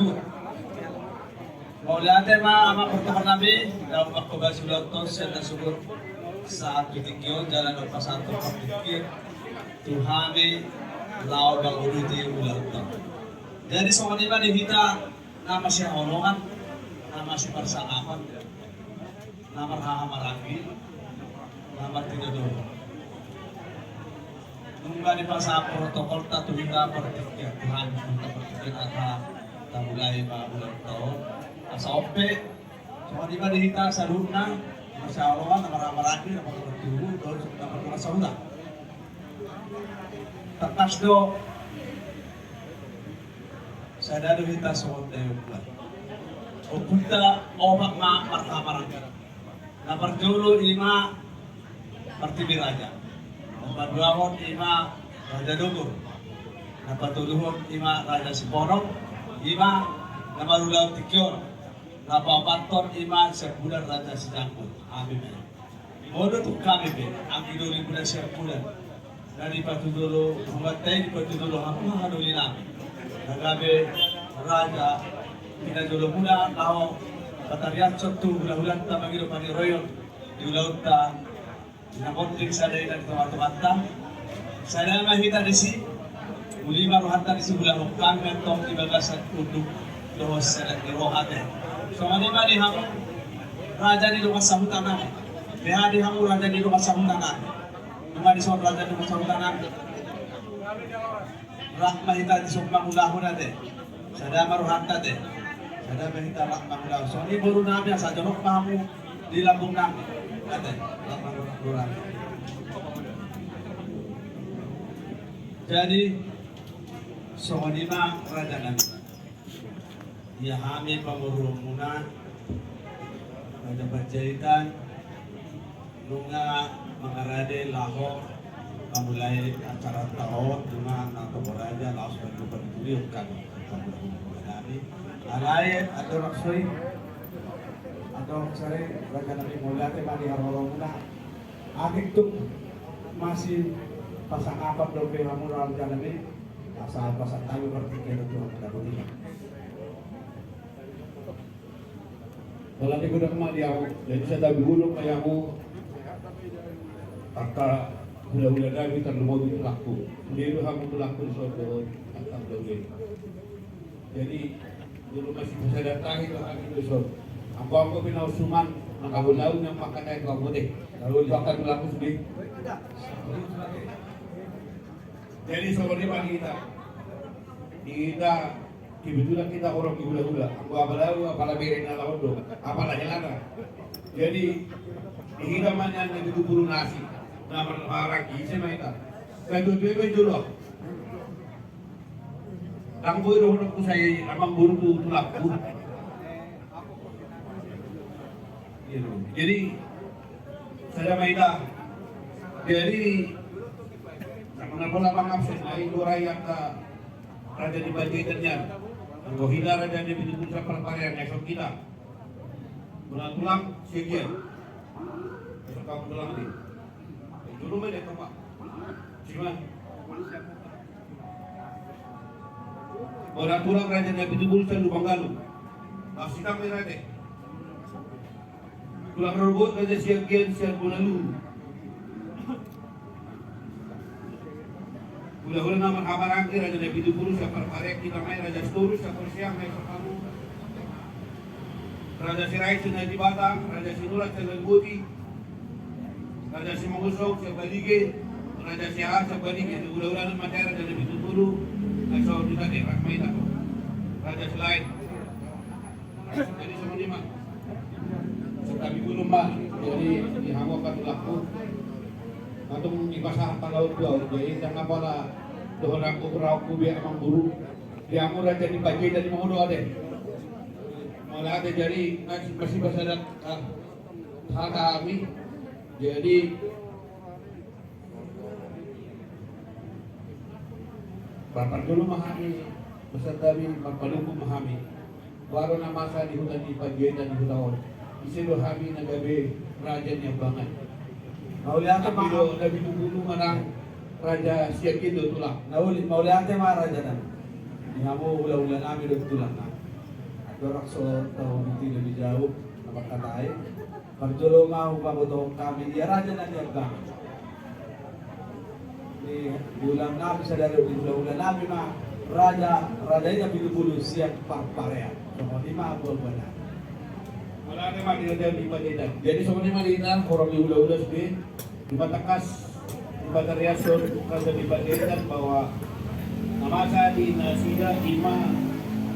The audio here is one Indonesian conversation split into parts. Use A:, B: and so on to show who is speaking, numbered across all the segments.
A: Takut. Maulate ama pertemuan Nabi dalam waktu basulah saya syukur saat bitikyo jalan lupa satu pikir Tuhane lau bang uruti ulang. Jadi semua ini kita nama si Olongan, nama si Persangapan, nama Rahamaragi, nama Tidodoro. Nunggu di pasar protokol tatu kita pertikir Tuhan untuk pertikir kita mulai ulang tahun. Asa ope, semua di kita saruna, Masya Allah, nama Rahamaragi, nama Tidodoro, nama Tuhan Sauda. Tetas do saya ada kita soal tewulan. Opunta obak ma martamarang. Nomor dulu lima pertibi raja. Nomor dua lima raja Dugur. Nomor tujuh lima raja Siporong. Lima nomor ulau Tikyor. Nomor empat lima sebulan raja Sidangkut. Amin. Modo tuh kami be. Angki dulu bulan sebulan. Dari batu dulu mengatai di batu dulu aku haduli nami. Nagabe raja kita dulu mula kau katarian suatu bulan-bulan tak begitu pani royon di laut ta nakontrik sadai dan teman-teman saya mah kita di sini uli baru hantar di bulan hukam mentong di bagasan untuk dohos sedang di rohate sama di mana hamu raja di rumah samutanan beha di hamu raja di rumah samutanan rumah di soal raja di rumah samutanan rahmah kita di sukma mulahun ade sada maruhanta de sada mahita rahmah mulah so ini baru nabi sa jonok pahamu di lambung nabi ade rahmah mulah. Jadi soalima raja nabi ya hami pamurung muna raja Panjaitan lunga mengarade Lahore mulai acara tahun dengan atau beraja langsung berkumpul kan kami alai atau raksoi atau sore raja Nabi Maulate mani harorongna adik tuh masih pasang apa dobe kamu raja Nabi asal pasang tahu berpikir itu ada begini kalau di gudang madiamu jadi saya tahu dulu kayamu kakak ulah-ulah Nabi terlalu itu laku. Dia kamu tu laku soal akan dulu. Jadi dulu masih bisa datang itu aku soal. Aku pinau suman, aku tahu yang makan air kamu deh. Kalau makan laku sedih. Jadi seperti pagi kita kebetulan kita orang gula-gula. Aku apalah berin ala ondo, apalah jalan. Jadi di hidamannya yang itu buru nasi. Nama orang isi mereka. Kalau dua dulu, lang buru aku saya amang buru tu laku. Jadi saya mereka. Jadi kenapa lapang absen? Ay dorai yang ka raja di Panjaitannya. Anggo hina raja di pintu sa perparian esok kita. Tulang sekian. Esok kamu tulang ni. Dulu mana tempat? Cuma orang tulang raja Nabi itu bulu selalu banggalu. Masih tak merah deh. Tulang robot raja siagian siang bulalu. Bula-bula nama kamarang raja Nabi itu bulu siapa parek kita main raja Storus siapa siang main sekalu. Raja Sirai sudah di Batang, raja Sinulat sudah di Budi. Raja si Mangusok sa Balige, Raja si Ahas sa Balige, ulah-ulah ng matera Raja Nabi Tuturo, ay sa Ordita de Rakmay na ko. Raja si Lain. Jadi sama lima. Sa tabi gulong ba, jadi ihangwa ka tulak po. Atong ibasahan palaw ko, jadi tanga pala doon ako raw ko biya amang buru. Di amo Raja ni Bajay dan di Mangudo ade. Mula ade jadi masih basadat haka kami. Jadi Bapak dulu memahami beserta Bapak dulu memahami baru nama saya di hutan di Panjaitan di hutan isi dohami nagabe raja yang banget Mauliate mah Nabi dulu menang raja siak itu tulang Mauliate mah raja dan kamu ulah-ulah nami do tulang
B: dorak so tahu nanti lebih jauh apa katai perjolo mau pamoto kami dia raja na dia bang di ulang nabi sadari di ulang nabi mah raja ini bulu siap parparea semua lima bulan
C: wala naman dinadal di Padidan. Jadi semua ni Malina, orang di ulas-ulas di matakas di Bataryason kada di Padidan bahwa namasa di nasida ima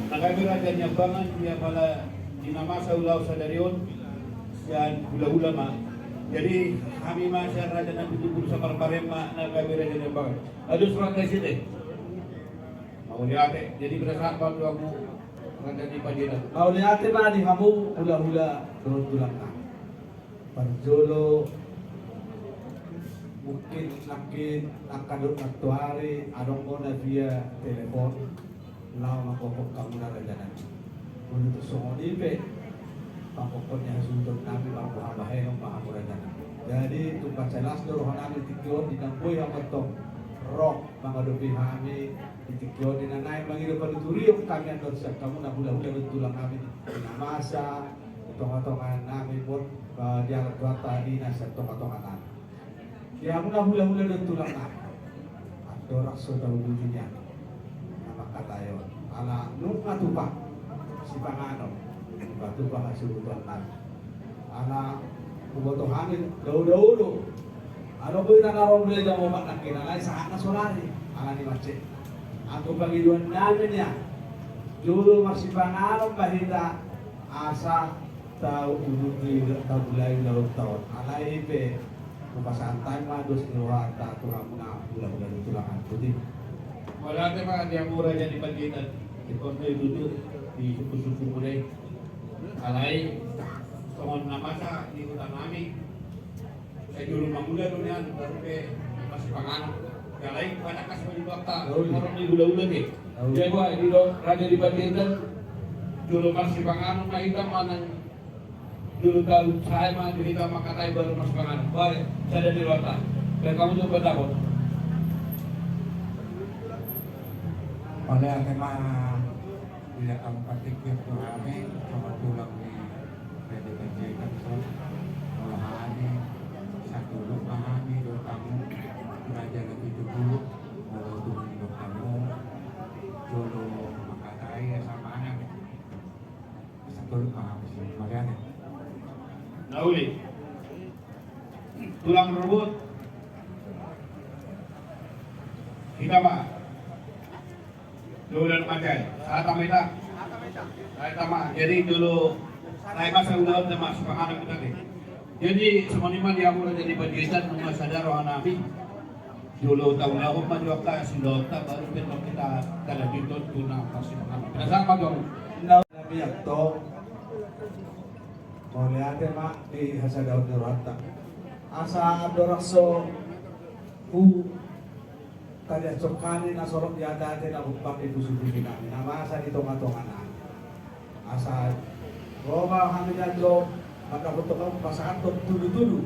C: nagagara niya bangan dia pala dinamasa ulaw sa darion siya hula-hula ma. Jadi kami masya raja na pitupul sa parparema nagagara niya bangan. Adus orang kasi deh. Mau lihat jadi berdasarkan waktu raja di Padidan.
B: mau lihat mana di kamu hula-hula turun tulang na perjolo mungkin akan aktuari adong na via telepon lau makokok kamu na raja na untuk semua dipe pakoknya sudut nabi bangku habahe ng pahamura na jadi tumpah jelas doro nabi tikyo dinamboy ang matong roh mga dobi kami ditikyo dinanay mangido panuturi yung kami ang siya kamu na hula-hula ng tulang kami dinamasa tong-tongan namin po dialat wata di nasa tong-tongan namin kaya mo na hula-hula ng tulang namin at dorak so daw dutin yan na makatayo ala nung matupa si Pangano matupa ka surutan namin ala kuboto kami daw-dawlo ano po yung nanarong nila mo nakinalay sa anak solari ala ni Mace ako Panginoon namin niya Juro Marsipangano bahita asa tau uruti tabulay laut taon alay pe kupasantay mados niwata turang na hula-hula ng tulangan putih
C: Wala naman mga diamura dyan di Padidan. Ito na duduk di suku-suku mulai alay tungkol namasa di hutan namin sa juro mamulan doon yan baru pe masih pangano alay panakas mo yung bakta orang di hula-hula eh jadi gua di raja di Padidan juro masih pangano makita manang dulu kalau saya mah cerita makatai baru mas pangan, baik saya dari Rota. Dan kamu juga takut.
D: Oleh tema bila kamu patikir kami sama tulang di PDPJ Kapsul olahani satu lu pahami do kamu belajar lebih dulu kalau tuh kamu jodoh makatai sama anak satu lu paham sih makanya
C: Nauli tulang rebut kita mah dulu dan pakai saat tamita saya tama jadi dulu saya masa udah mas panganak kita nih jadi semuanya dia mulai jadi bagian rumah sadar roh nabi dulu tahun lalu mah dua kelas dota baru kita kalau gitu tunang pasti panganak kita sama dong
B: nabi yakto mau lihat mak di hasadaw ni Rata asa dorakso tadi cokani na sorok di ada na upang di busu-busu kami nama asa di tonga-tonga asa roba kami jadlo maka betul kamu pasangan tudu-tudu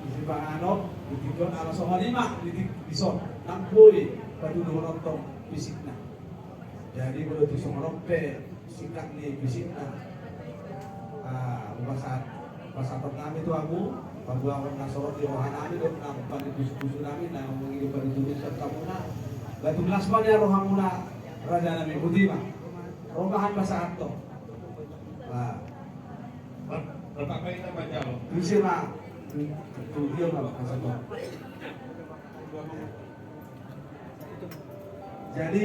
B: isi panganok ditikon ala sama lima dison nangkui patudu nonton fisikna jadi kalau disongrok pe sikap ni fisikna pasat kami itu aku pagbuang nasorot di rohan kami doon na panipuso namin na menghidupan itu sa kamuna batu lasman ya rohan muna raja namin budiba romahan pa sa ato
C: berapa kali kita baca loh
B: bisa mah tujuh lah kasih jadi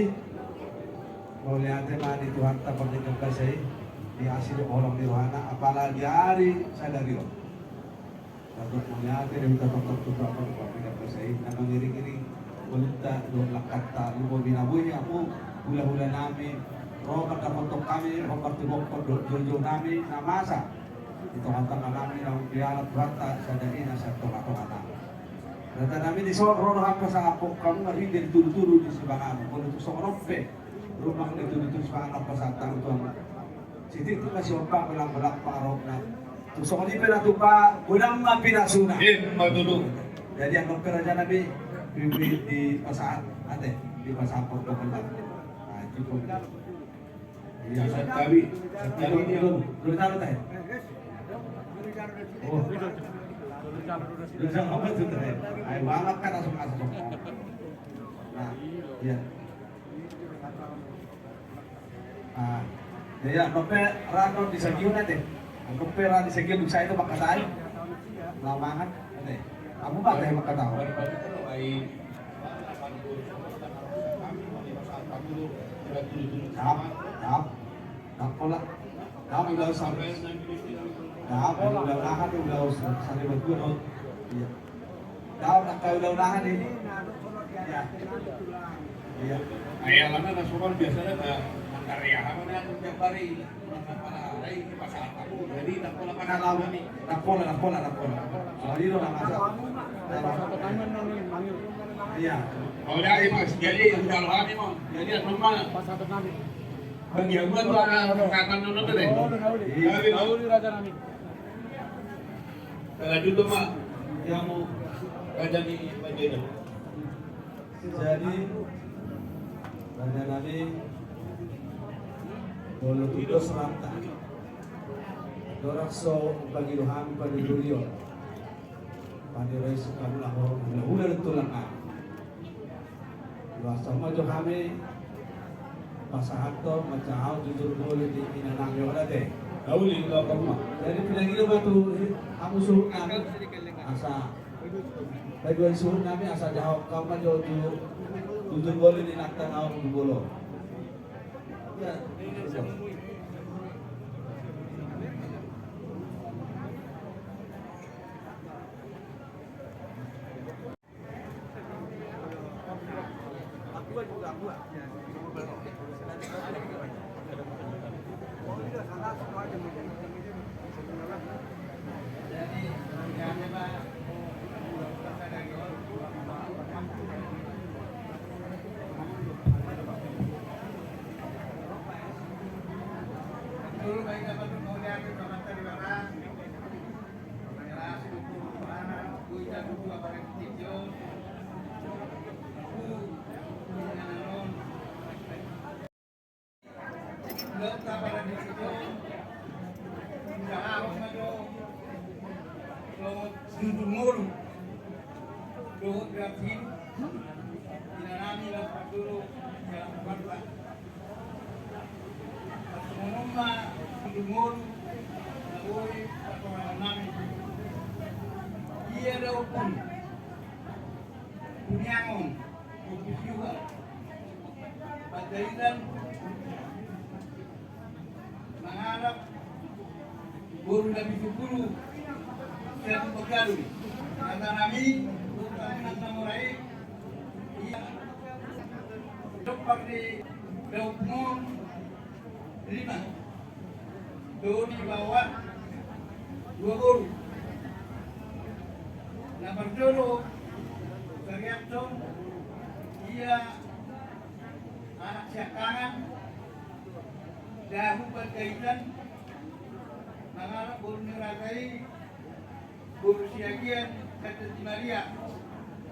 B: mau lihatnya mah di Tuhan tak pernah kasih dihasil orang di Rohana apalagi hari sadario untuk melihat dari tempat beberapa tidak bersaing karena ngiring-ngiring wanita dua lakata lupa binabuhi aku hula-hula nami roh kata foto kami mempertimbangkan jojo nami namasa itu antara nami yang biarat berata sadarina satu atau anak data nami di soro roh apa sa aku kamu ngari dari turu-turu di sebelah kalau itu soro pe rumah itu turu sebelah apa sa tang tuang Siti itu kasih opak belang-belang parok na. Tusok ni pera tupa unang mapinasuna.
C: Madulung.
B: Jadi ang pera dyan nabi di pasaan ate di pasaport ko pala. Itu pun. Iya.
C: Sabi dia.
B: Belum tahu teh. Oh. Bisa apa tuh teh? Ayo banget kan langsung masuk. Nah, iya. Ah, ya, nope rano di segiun nanti. Nope rano di segiun bisa itu makan tahu. Lawangan, teh. Kamu pak teh makan tahu. Tap pola. Kamu udah sampai. Udah nahan udah sari berdua. Iya. Tahu nak kau udah ini. Ya. Iya.
C: Ayah lama nasional biasanya karya apa yang tiap hari pasal kamu jadi tak pola
B: Nak lawan nih. Nak pola. Soalnya itu nak masak. Iya.
C: Oh dah mas jadi udah lama nih mau jadi apa bagian gua tuh angkatan dulu tuh deh. Kalau dulu mah yang mau kerja di Madinah.
B: Jadi Raja Nabi bolu itu seranta. Dorakso bagi rohani pada Julio. Pada reis kamu lahor udah tulang ah. Bahasa maju kami pasahato macam jujur boleh di inanang yola deh.
C: Tahu nih kalau kamu.
B: Jadi pinang itu batu kamu suruh kami asa. Bagian suruh kami asa jauh kamu jujur boleh di naktan awak bolo. Ya.
C: Ia daw pun punyangon juga Patailan mengharap guru Nabi Sukuru satu pegawai kata Nabi bukan namurai ia seperti Daupmon 5 Tuh di bawah 2 guru nomor dulu Seriatson ia anak siakangan dahulu berkaitan mengharap guru niragai guru siagian kata di Maria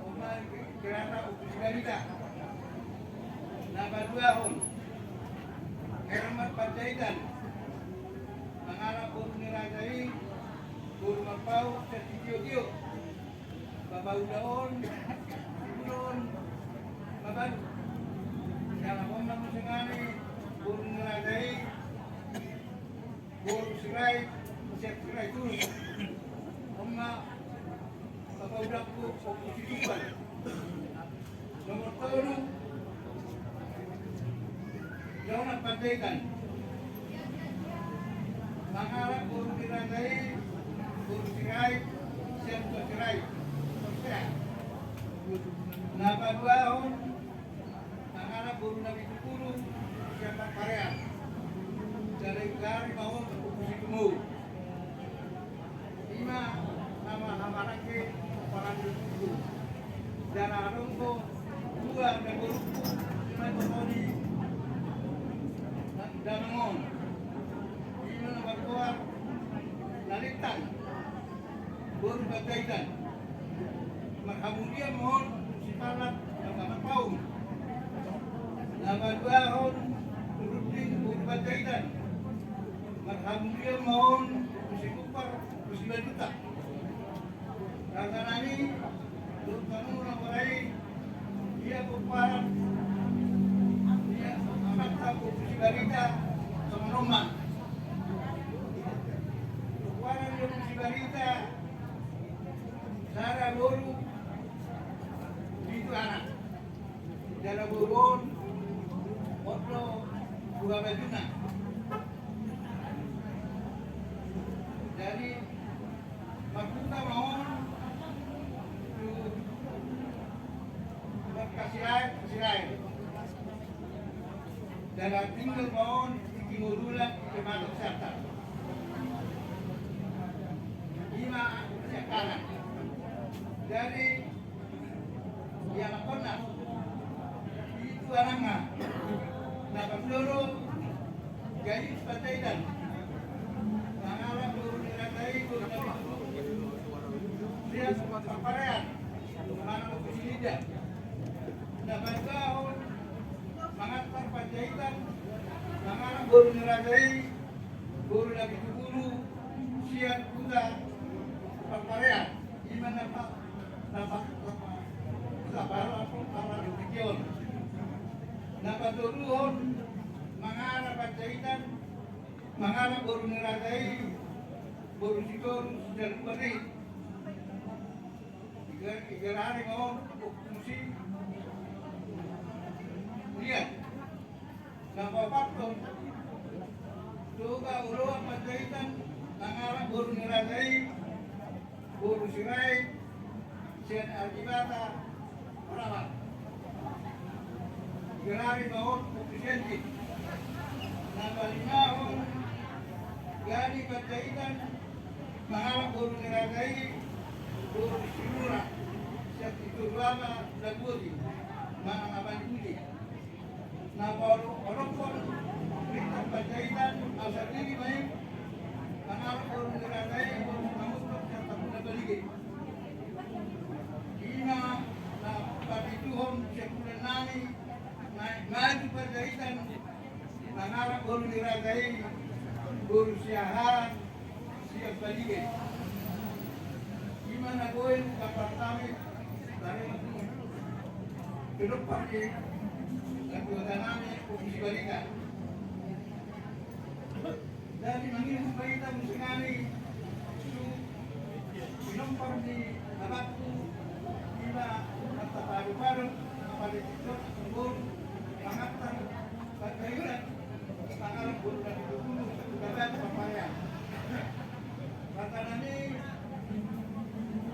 C: Umar kerana utus galita nomor 2 hon Hermat Panjaitan mengharap guru niragai guru mapau sertitio Bapak Udaon, Ulon, Bapak Jangan ngomong sengani, burung ngeladai, burung serai, siap serai terus Oma, Bapak Udaku, fokus hidupan Nomor tahun Jangan pandaikan Mengharap burung ngeladai, burung serai, siap serai Napa 2 tahun Nangarap guru Nabi Sukuru siapa karya dari gari mau kukusi kemu 5 nama lagi orang itu dan arungko 2 dan guruku 5 kemudi dan ngon 5 nomor 2 lalitan guru berkaitan kemudian mohon si palat dan paung nama 2 tahun berunding berubah Maghamulya mohon kusikupar kusibaduta. Kata nani doon kamu na maray dia kuparan dia anak tahu kusibarita sa manuman. Kuparan yung kusibarita Sara Boru dito anak. Dala Boron Otro Buga Bajuna. Jadi magpunta mahon kasiray dala tinggal mahon ikimudula ikematok sarta lima kanan dari yang konas itu ananga napagdoro gayi pataydan nangarap guru niratai guru nabi dia paparean mana mau kesilida dapat kau mengantar panjaitan nangarap guru niratai guru nabi guru sian kuda paparean gimana pak dapat sabar apa para dikion dapat turun mengarap panjaitan mengarap guru niratai guru sikor dan beri tiga hari mau fungsi lihat nampak faktor coba uruan panjaitan mengarap guru niratai guru sirai sian alkibata perawat tiga hari mau efisiensi nambah 5 tahun gani panjaitan mengalami guru niragai guru simura siap itu lama dan budi mana ngapain budi nambah orang pun berita panjaitan asal diri baik mengalami guru niragai guru kamu siap tak pernah balik ina na pati tuhon siap bulan nani maju panjaitan mengarap guru niragai guru siahan siap balik gimana gue kapal kami dari ke depan di anggota nami komisi balikan dari mengirim berita musikali itu dinompar di abadku kita kata paru-paru pada tiktok guru mengantar bagaikan mengarap guru dan guru dapat papaya kata nani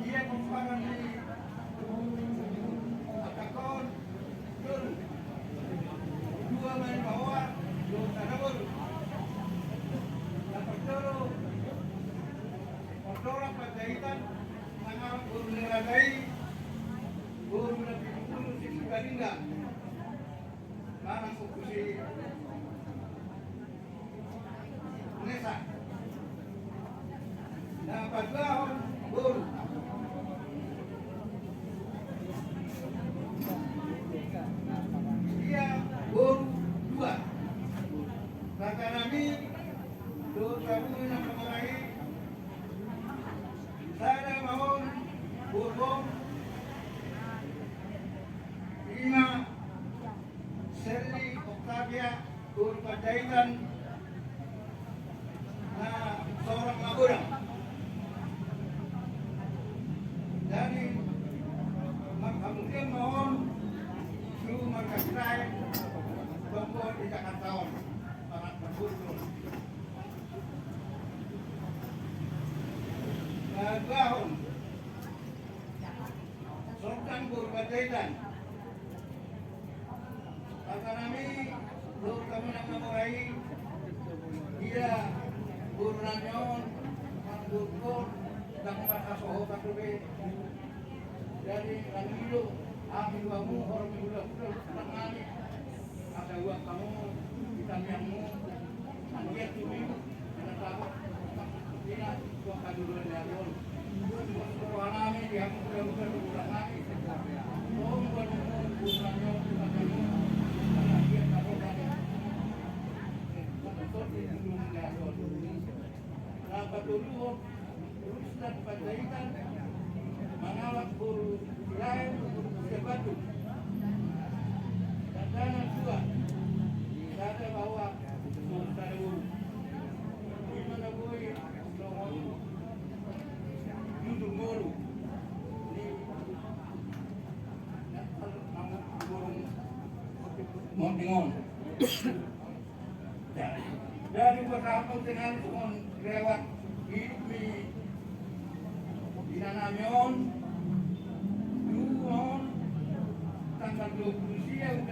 C: dia kumparan di akakon dulu dua main bawah dua tanabur dapat dulu orang panjaitan mengarap guru niragai guru nabi guru sisi galinga mana kukusi Nesa dapat lahon guru dia guru 2 kata Nabi dosa bumi yang mengenai saya mohon guru 5 Seri Octavia guru panjaitan seorang maburang dari kemudian mohon suruh markasrai bangkot di Jakarta para berkumpul tahun Sultan guru panjaitan kata kami guru kami nak memurai dia guru nanyon guru dan makasoho katube dari langilo amin kamu orang muda tangani ada uang kamu ditanyangmu anjir tuh ada tahu tidak uang kadulan dari Suruhanami yang bukan lagi oh bukan nanyon anjir kamu tadi betul di dunia napatulungan terus dan Panjaitan mengalak buru lain sebatu dan dana juga ada bahwa ada buru di mana boleh judul buru di Montingon dari beberapa dengan lewat hidup di Nanamion Luon tanggal 20 usia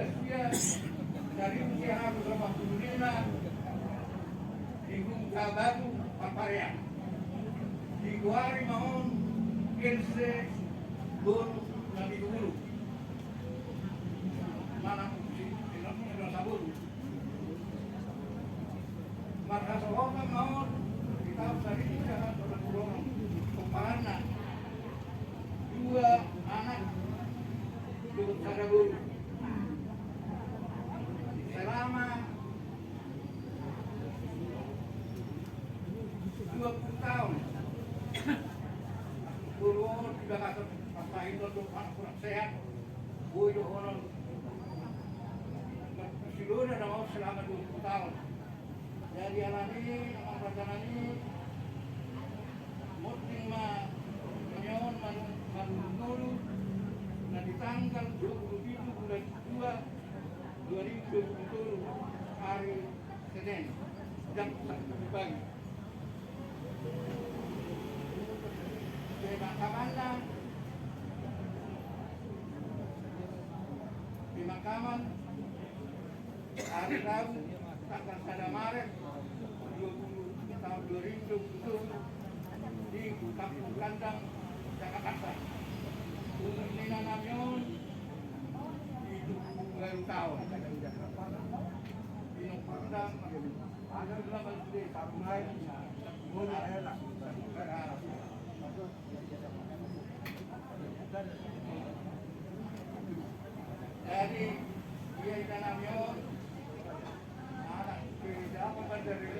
C: dari usia hampir 85 di Gungka Batu Paparean di Guari Mahon Kense Bun Nabi Dulu mana sabun maka seorang mau kita tadi jangan berkurang kemana dua anak untuk cara guru selama 20 tahun guru tidak akan apa itu untuk anak kurang sehat guru orang sudah mau selama 20 tahun. Jadi alami orang ini muting menyon dulu dan di tanggal 27 bulan 2 2020 hari Senin jam 1 pagi. Di Makaman hari Rabu tanggal 1 Maret 20 tahun 2020 di Kampung Kandang Jakarta. Umur Nina Namion itu 20 tahun. Di Kandang ada 18 tahun lain. Jadi dia Nina Namion dari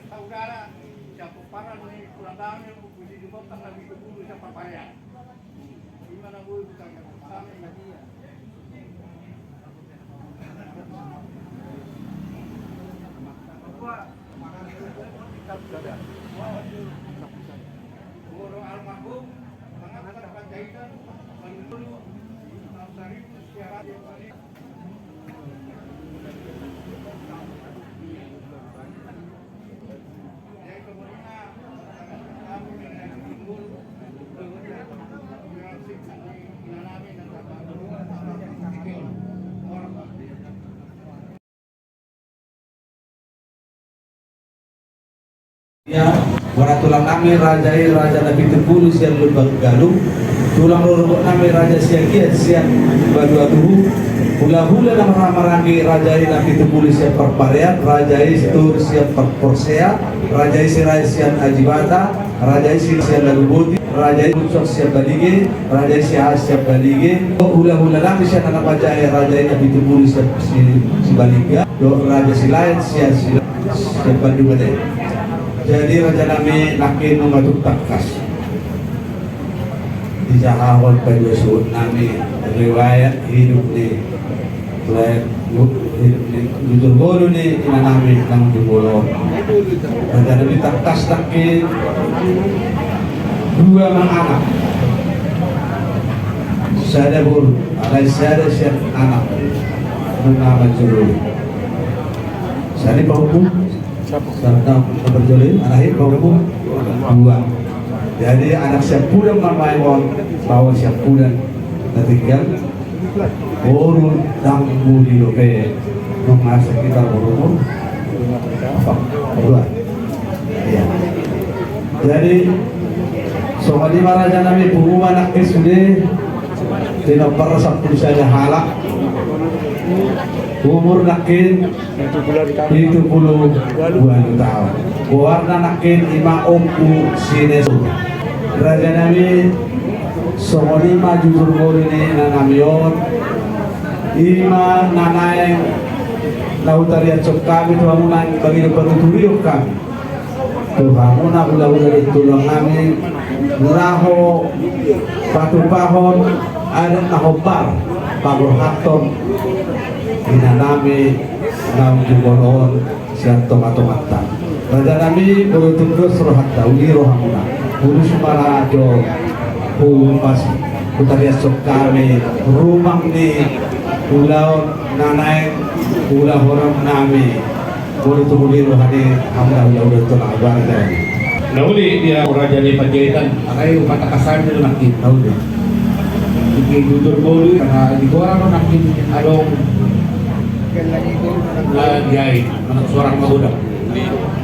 C: saudara siapa para nih kurang tahu nih puji di bawah lagi dulu siapa payah gimana bu bukan kami dia burung almarhum mengatakan Panjaitan menurut tahun 1000 syarat yang paling
B: Ya, warna tulang nami rajai raja Nabi Tepulu siang lubang galung, tulang lorok nami raja siakiat siang badu aduhu, hula-hula nama marangi rajai Nabi Tepulu siang perparean, rajai situr siang perporsea, rajai sirai siang ajibata, rajai siang lalubuti, rajai ucok siang balige, rajai siang balige, hula-hula nami siang anak rajai Nabi Tepulu siang si baliga, raja silain siang badubade. Jadi raja nami lakin mengatuk takas di Jahawal Pajasud nami riwayat hidup ni jujur bolu ni ina nami nang jubolo raja nami takas lakin dua anak saya bolu alai saya siap anak bernama juru saya bahuku serta berjolin anak bahuku dua. Jadi anak siap pulang mamayon bawa siap pulang ketinggal baru dan budi lope memasak kita berumur apa dua. Ya. Jadi soal di raja nami pengumuman anak sudah tidak pernah sabtu saja halak umur nakin 72 tahun warna nakin 5 omku sinesu raja nami somoni jujur gori ni nanamion ima nanay lautaria cok kami tuamunan bagi patuturio kami Tuhan muna ula-ula ditulong namin muraho patupahon ada nahobar pagurhaton inanami ng jubolon siya tomatomatan Raja nami berutundus rohat dauli rohamuna urus marajo humas utaria sokame rumang ni ulau nanay ulah orang nami berutundus rohani hamda ulah tulang warga
C: Nauli dia Raja di Panjaitan, akai patakasan itu nakin.
B: nauli
C: Iki jujur bolu karena di gua orang nakin adong na diai anak seorang mabudak.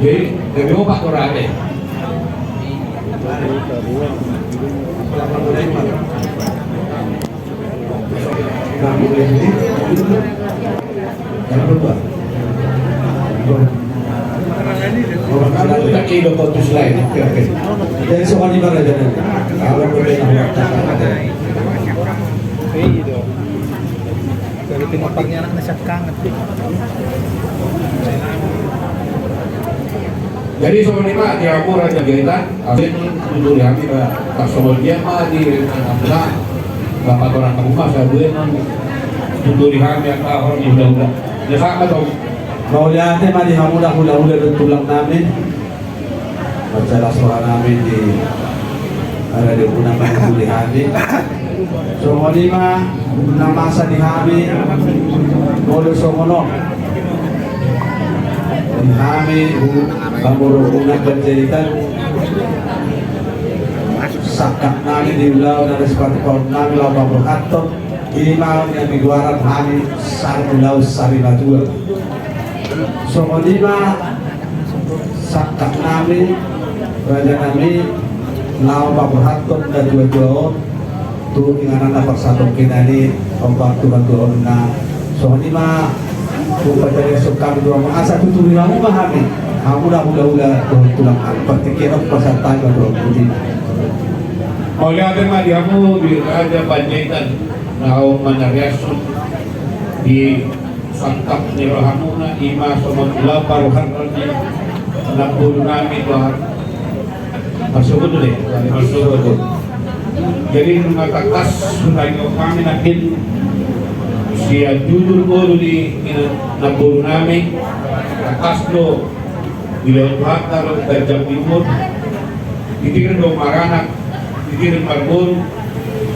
C: Jadi dari opak orang ada. Kalau tak kira kotus lain, oke.
B: dari soal di mana jadi kalau boleh ada
E: Pero tinupag niya na siya kangat.
C: Jadi sebenarnya di aku Raja Gaitan, asin dulu kami tak semua dia mah di Alhamdulillah bapak orang kamu mah saya buat dulu kami yang orang di udah ya sama dong.
B: mau lihat mah di hamudah hula-hula dan tulang namin masalah suara namin di ada di unang di hati so lima namasa di hami molo somono di hami pamuro unang berjeritan sakak namin di ulau dan sepatu kaum namin lau pamuro hato lima yang diguaran hami sar ulau sari batua so lima sakak namin raja namin lau pamuro hato dan dua-dua tu inganan dapat satu kinani ombak Tuhan Tuhan na so lima upacari suka dua masa tuturi kamu pahami kamu dah hula-hula tulang pertikiran pasatan kalau budi
C: Oleh ada mah di kamu di Raja Panjaitan, nau manariasun di santap ni rohamuna ima sama gula paruhan ni napul nami Tuhan masuk dulu deh masuk dulu. Jadi mengatakan sudah kami nakin siya jujur bolu di napul nami akas do bila bata lo tajam timur itikir do maranak itikir marbol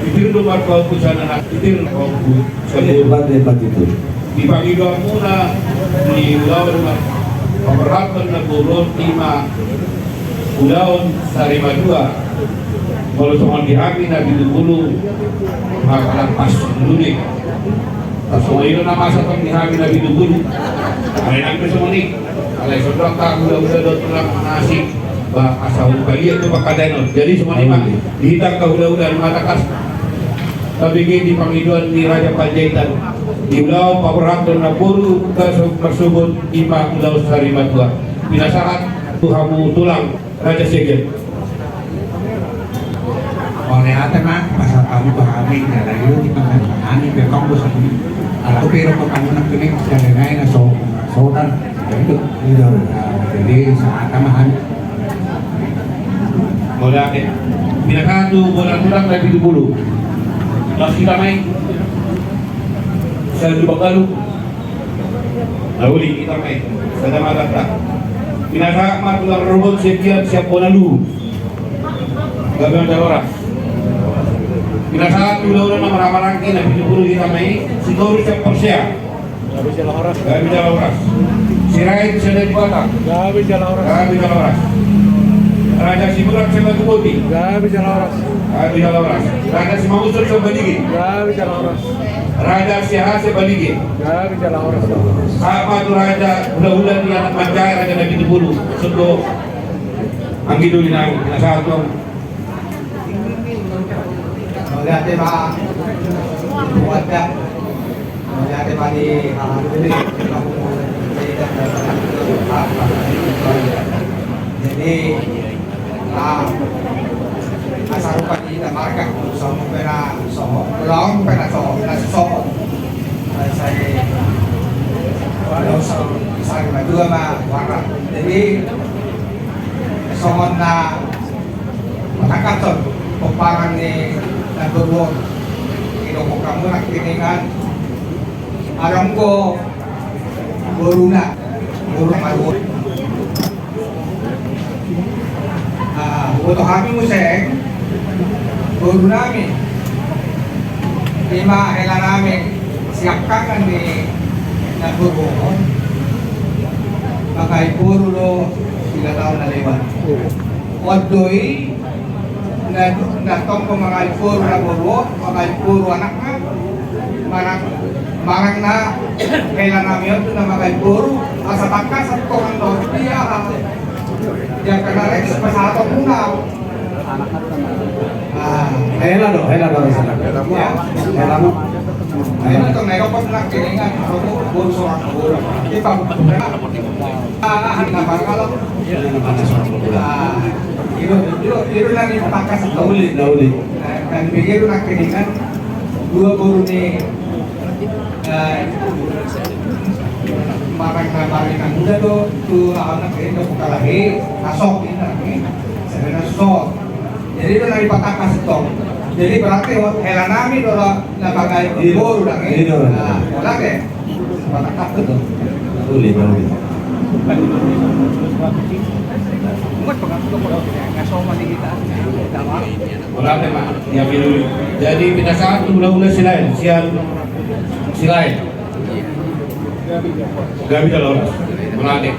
C: itikir do marbol kusana itikir do
B: hebat itu
C: di pagi doa muna di ulawan pemerhatan na burun ima ulawan sarima dua kalau soal dihami na bidubulu makalang pas dulu nih so itu nama satu dihami na bidubulu ada yang semua nih kalau sudah tak udah tulang nasi bah asal kalian tuh pakadain jadi semua nih mah dihitam ke udah mata kas tapi di panggilan di Raja Panjaitan di Ulau Paperhaton na puro tersebut ima Ulau Sarima Tua binasakan tuhamu tulang Raja Segel
D: oleh ate mah pasal kami pahami na layo di pangani be kamu sa kami ala pero ko kamu nak kini sa lenay na sotan itu jadi sa atamahan
C: bola ke binasakan tu bola tulang dari bulu Mas kita main saya jumpa kalu lauli kita main saya mata binasakan matulang robot siap bonalu gagal jawara binasakan ulah na maramarang kina bulu kita main siguro siap persia
E: Gabi sila oras.
C: Gabi dalam oras. Sirait sila di kota.
E: Gabi sila oras.
C: Gabi dalam oras. Raja Sibulan sa Matubuti.
E: Gabi sila oras.
C: Gabi dalam oras. Raja Simamusol sa Baligi.
E: Gabi sila oras.
C: Raja Siha sa Baligi.
E: Gabi sila oras.
C: Apa tu Raja Ulah-ulah ni anak Manjaya Raja Nabi Tubulu. Sundo ang gidulin ang nasatong.
B: melihat pak buatnya melihat pak di ini jadi asal pagi kita marka sama pera sama long pera sama saya kalau saya berdua mah warna jadi
D: songon na matakatot o parang ni nagurwon kinoko kamu nagtiningan alam ko guru marunong buto kami mo guru namin lima hela namin siapkan ni nagurwon pakai guru lo 3 tahun na lewat. Odoy natong ko mga puro na guru, mga puro anak na, marang na kailan namin yun na mga puro, asa takas at kong ang dia yang kena rex pasado muna.
B: Hela do sana.
D: Ya,
B: Hela mo.
D: ayun ito, mayroon ko na kiningan, guru seorang guru. Di pa, napakala. Itu lagi pakas
B: Nauli.
D: dan begitu nak keningan 2 guru ni marang muda tu anak ini tu buka lagi asok ini sebenarnya sok jadi itu lagi pakas itu jadi berarti hela nami dola nabagai guru dah ni lagi pakas itu
B: Nauli.
C: Wala tema, ya dulu. Jadi pada saat ula-ula silain. Gak bisa lolos, melatih.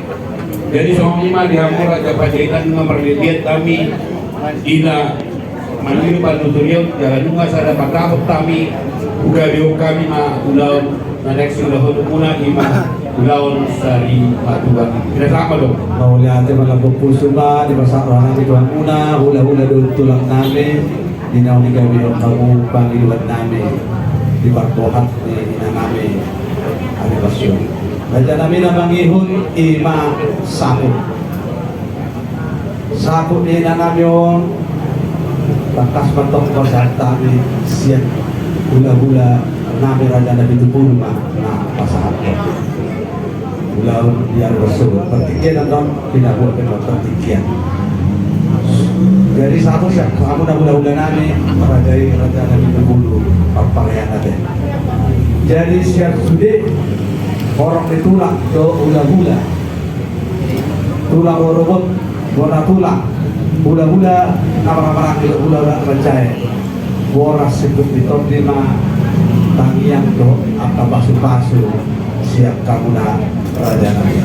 C: Jadi soalnya di Hamur Raja Panjaitan memperlihat kami ina mandiri panuturio jalan nunga sada patahok kami uga biok kami ulaun naneksi ulahon muna ima ulaun sari matuga. Tidak sama dong.
B: Nauli ate mga pupuso ba di masa orang itu una hula-hula do tulang namin dinaw ni kami ng kamu pangiluwat namin di barbohat ni namin alibasyon. Kaya namin na mangihon ima sakot. Sakot ni namin yung bakas batong ko sa tabi siyan hula-hula namin raja na bitupulo na pasahat ko. Ulaun biar bersulit pertikian atau tidak buat pertikian. Jadi satu sih, kamu dah udah nani merajai raja Nabi berbulu pakaian ada. Jadi siap sudah orang ditulak do ulah-ulah, tulang robot, bola tulang, ulah-ulah nama-nama ulah percaya. Boras sebut ditom lima tangian do apa basu-basu siap kamu dah raja Nabi.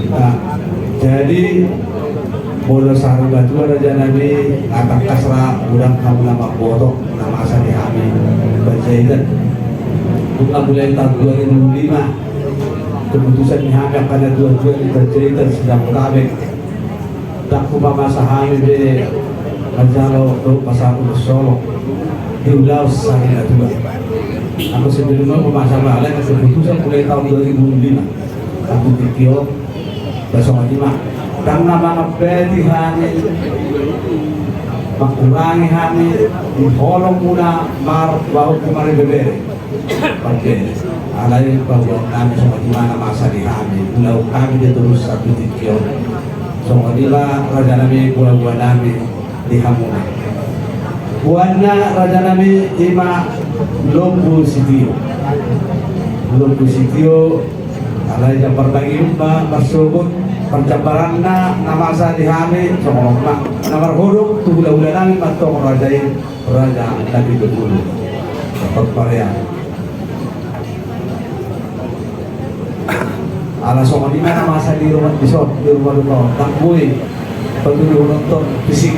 B: Nah, jadi bola sarung batu raja Nabi atak kasra udang kamu nama botok nama asal dihami berjaitan bukan mulai tahun 2005 keputusan dihangkat pada 22 berjaitan sedang kabeh tak kubah masa hamil de Majalo do pasal Solo diulau sakit atua. Aku sebelumnya memasang balik keputusan mulai tahun 2005 aku pikir besok lima karena mga pwede hani makurangi hani diholong muna baru kemarin bebere pagkene alay bahwa kami sa gimana masa di kami ulau kami dia terus satu pikir so kanila raja namin buwan namin di hamuna buwanna raja namin ima Lombu Sitio alay yang berbagi bersubut percabaran nama sa dihami somong namar huruf tu hula-hula namin matong raja Nabi berbulu dapat parehan ala somong di mana masa di rumah takbui penduduk nonton fisik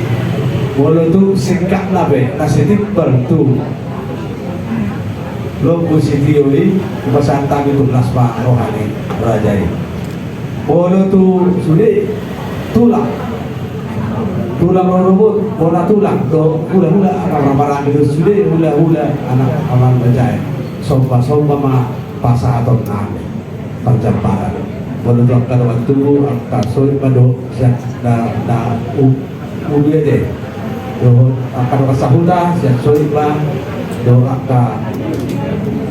B: walau tu singkat nabe kasih bertu Lombu Sitio ini pesantang itu plasma rohani berajai. Bola tu sudah tulang robot, bola tulang tu hula-hula orang-orang itu sudah hula-hula anak orang berjaya. Sompa mah pasah atau nane pencamparan. Bola tu akan waktu akan sulit pada udah deh. Akan kesahudah siap sulit lah. Doa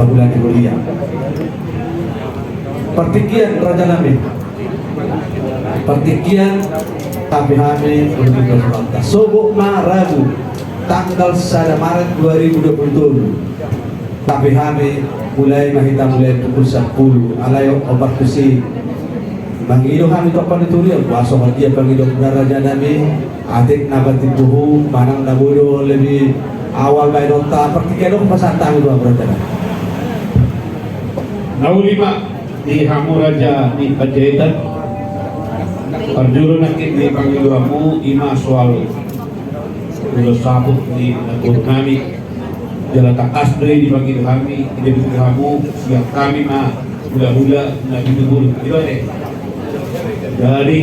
B: bulan kuliah. Pertikian Raja Nabi Pertikian kami untuk berontak. Sobok Rabu tanggal 1 Maret 2027. Tapi kami mulai pukul 10. Alayo obat kusi. Mangido kami to panituloy. Puaso ka dia pangido raja nami. Adik nabatin buhu. Manang nabudo lebih awal bay nota. Pertikian ko pasantang dua berada.
C: Naulima di Hamu Raja di Panjaitan. Parjuru nakit di Pangiluamu ima soal ulos sabuk di Nagor kami jalan takas di Pangilu kami di kamu siap kami mah hula-hula na ditubul itu deh. Jadi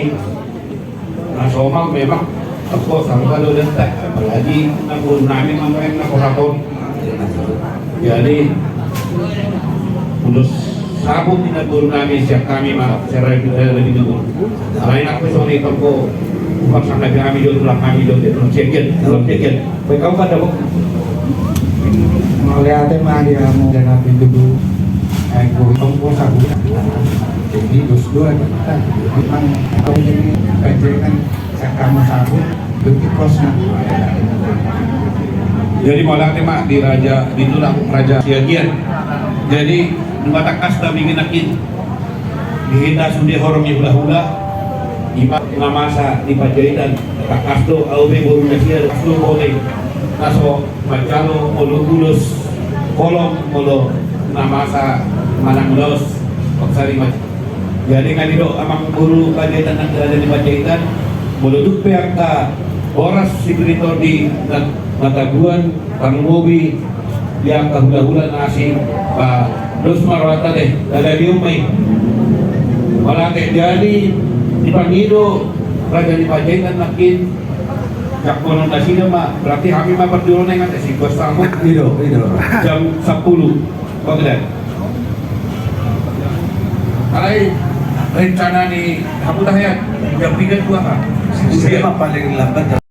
C: nasomal memang aku sama lo dan tak apalagi Nagor kami mamain nakoraton. Jadi ulos sabuk di Nagor kami siap kami mah serai lebih dulu. Lain aku sore itu ko bukan sampai kami dulu lah kami dulu belum cekin. Baik kamu pada bu.
D: Melihatnya mah dia mau jangan pintu dulu. Aku tunggu sabu. Jadi dos dua kita memang kalau jadi penjaringan kamu sabu bentuk kosnya.
C: Jadi malah tema di raja di tulang raja Siagian. Jadi mata kasta minginakin dihinda sundi horong hula-hula ima ngamasa di Panjaitan takasto aube boru nasiar kasto boleh naso macalo molo gulus kolom molo namasa manang los paksari macam jadi ngadiro amang guru Panjaitan yang ada di Panjaitan molo dupe angka boras sigrito di Mataguan Pangubi yang kahula-hula nasi Terus marwata deh, ada di umay. Wala kayak jadi di Pangido, raja di Panjaitan makin jakponon na sila berarti kami maperduro na yung si Gustavo
B: Ido.
C: jam 10. Bagdad. Alay, rencana ni Abu Dahyan jam 3 2 ka.
B: Siapa paling lambat?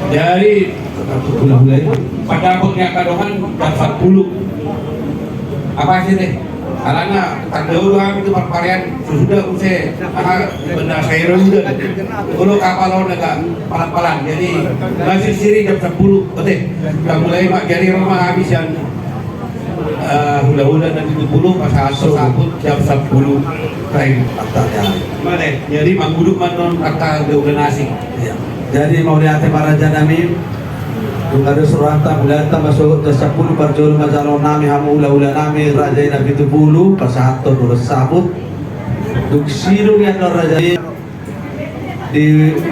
C: Jadi pada akhirnya kadongan jam 10. Apa sih deh? Alana tandau kami itu perparian sudah usai benda sayur sudah. Kalau kapal lawan agak palan-palan. Jadi masih siri jam 10. Betul. Kita mulai mak jadi rumah habis yang hula-hula dan 70 pas satu jam 10 kain
B: Faktanya.
C: mana? Jadi mangguduk manon kata donasi.
B: Ya. Jadi mau lihat para janami Tunggu surata bulan masuk ke 10 berjul majalon nami hamu ula nami raja nabi 70 pasato dulu sabut duk siru yang raja di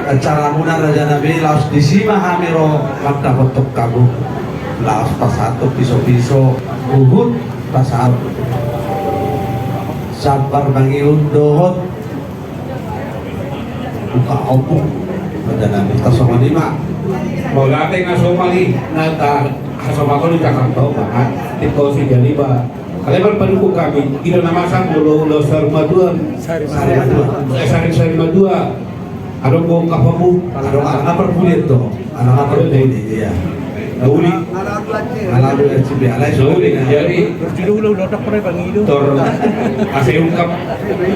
B: acara muna raja nabi laos disima hamiro makta kotok kabu laos pasato piso uhud pasat sabar bangiun dohot buka opung raja nabi tasoma 5
C: mau latih ngasomali nata kasomako di Jakarta banget itu sih jadi bah kalian pendukung kami itu nama sang ulo Sarumaduan Sari Madua ada bong kapamu
B: anak perbulit tuh anak perbulit ya
C: Dauli
B: Alalu RCB alay
C: Dauli jadi
E: Dulu lodak pare Pangido.
C: tor saya ungkap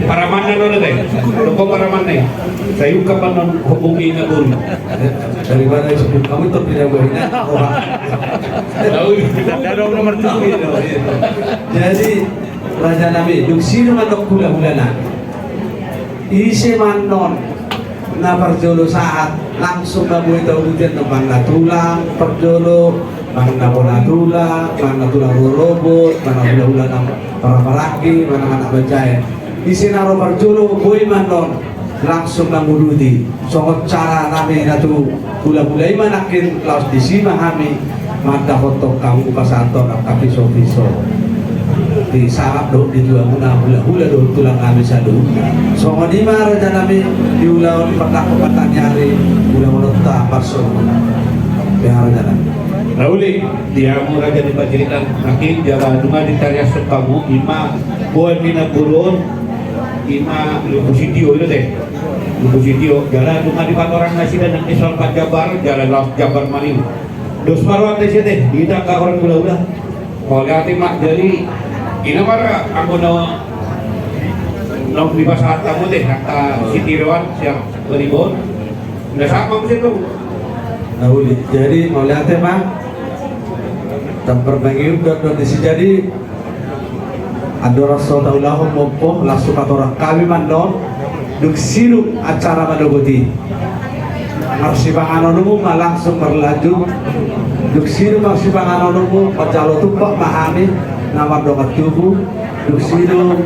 C: para mana lo deh toko para mana saya ungkap non hubungi na dulu
B: daripada sebut kamu itu tidak boleh
C: Dauli
E: Ada nomor 7.
B: jadi Raja Nabi duk sino manok hula-hulana isi manon na perjolo saat langsung na buhay daw dito ng mga tulang perjolo mga bola tulang robot mga hula-hula ng para maraki mga anak bajay isi na ro perjolo buhay manon langsung na muludi so cara namin na to hula-hulay manakin laos disima kami madakotok kamu pasanto ng kapiso-piso di sarap do di dua muna hula-hula do tulang kami sa do so di mara dyan namin di ulaw di pagkakupatan nyari ulang menonta paso biara dyan namin
C: Rauli, dia mau raja di Panjaitan makin jalan dunga di Tarias kamu ima buat mina burun ima lukusitio itu deh Ibu Sitio, jalan cuma di orang nasi dan Islam Pak Jabar, jalan Laos Jabar Manim. Dos marwat sih deh, tidak ke orang udah. Mau lihat mak jadi, ini mana aku no di pasar tamu deh, kata Siti Rewan siang beribon. Udah sama mesti tuh.
B: Nah, jadi mau lihat mak, tanpa bagi udah disi jadi. Ada rasa taulah mompo langsung kata orang kami mandon duk siru acara madogoti marsibangan onumu langsung berlanjut duk siru marsibangan onumu pajalo tumpak mahami nama dokat tubuh duk siru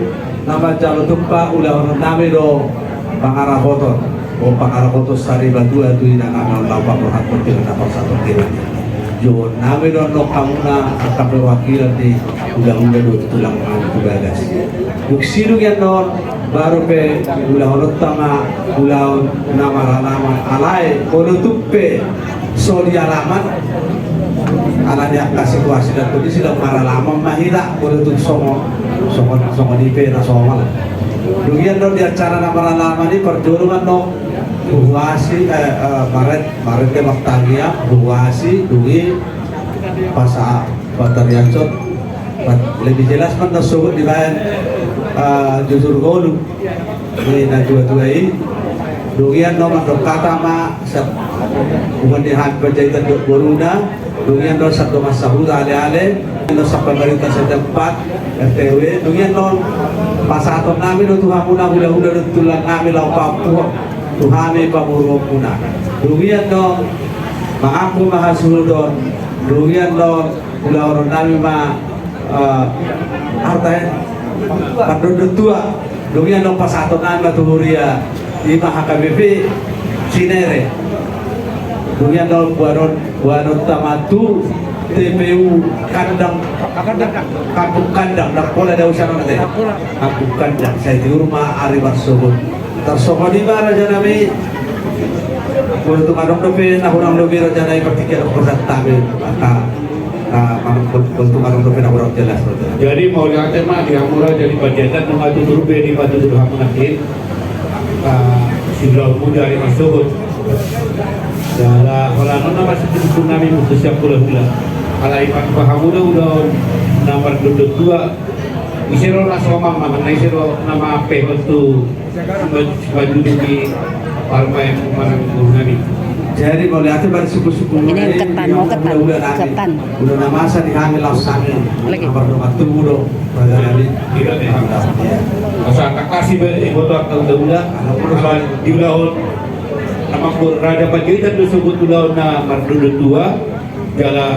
B: nama jalo tumpak ulah orang nami do pangarah kotor pangarah kotor sari batu atu ina nama lapak berhat bertiga dapat satu tiga jo nami do no kamuna akan perwakilan di udah do tulang tugas duk siru yang non baru pe ulah tama ulah nama alai kono tuppe soli alaman ala dia kasih kuasi dan kondisi dan para lama mahira kono tup songo di pe na somal dugian non di acara nama lama ni perjuangan no buasi maret ke waktagia buasi dugi pasa batariancot lebih jelas kan tersebut di bahan jujur golu ini najwa ini dugian nomor kata ma bukan dihat berjaitan dok boruna dugian nomor satu masahud ale nomor sampai pemerintah setempat RTW dugian nomor pasaton nami do Tuhan muna hula tulang nami lau Papua Tuhami pamurupuna dugian nomor maaku mahasudon dugian nomor hula orang nami ma artanya pandudut tua dunia no pasato nama tuhuria di HKBP Cinere dunia no buanon tamatu TPU kandang kampung kandang dan pola ada usaha nanti kampung kandang saya di rumah Aribar Sobon tersokong di mana janami untuk adong dope nahurang dobe janai pertikian pusat tabe maka untuk orang dopen orang jelas.
C: Jadi mau lihat tema di Hamura jadi budgetan mengadu turbe di batu tuh Hamunakin Sidraul Muda di Masubut. Dalam kalau nona masih di tsunami mutus siap pula. Kalau ipan Hamura udah nomor 22 isiro nasoma mana isiro nama P untuk baju di Parma yang mana tsunami.
B: Jadi mau lihat baru suku-suku
F: ini ketan
B: udah nama masa dihamil langsung
F: lagi
B: berdoa tuh
C: tidak ya masa tak kasih foto atau udah di udah nama Raja Panjaitan disebut udah nomor 22 jala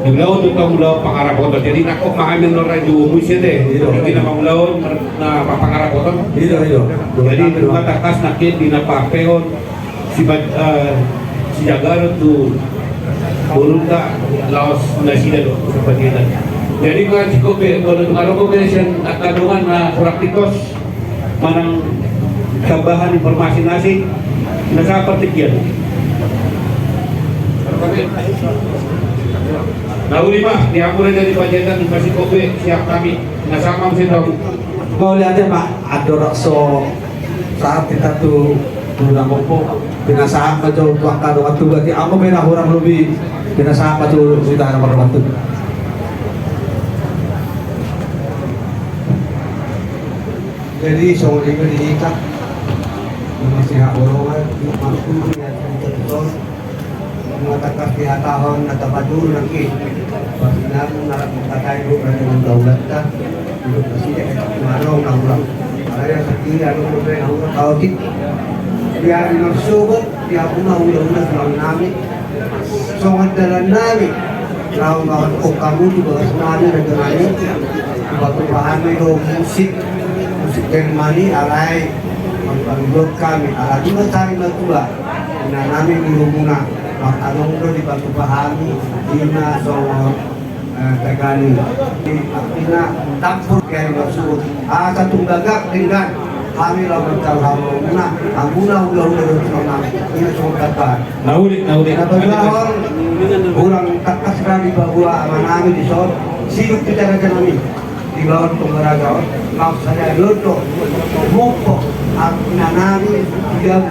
C: di udah untuk udah pengarah foto jadi nak memahami orang juga musim deh jadi nama udah na pengarah foto jadi rumah takas nakin di napa peon si Jagar tu Burunda Laos Nasida do seperti itu. Jadi kalau cukup kalau kombinasi kandungan praktikos manang tambahan informasi nasi nasa pertikian. Nah mah diampun dari Panjaitan masih kopi siap kami nasama mesti tahu.
B: Mau lihatnya Pak ada rakso saat kita tuh udah mampu pinasahan pa jo waktu waktu berarti ako pinahurang lubi pinasahan pa jo kita na waktu jadi so di ikat masih haborongan mampu ya betul mengatakan pihak tahun atau padu nanti pasina narap mengatakan itu dengan daulat ta itu masih mana orang ada sakit ada orang tahu dia maksud dia punya udah selalu nami sangat dalam nami lawan lawan kamu juga senang dengan ini waktu bahan itu musik Jermani alai menurut kami ala juga cari natura nah nami muna maka udah dibantu pahami dina soal tegani artinya tampur kayak maksud satu gagak dengan kami lawan kalau Hamuna udah ini semua kata.
C: Naudi.
B: Orang takas kali bahwa amanami di sort sibuk kita kami di bawah pengaragawan. Mau saya loto, moko
G: nanami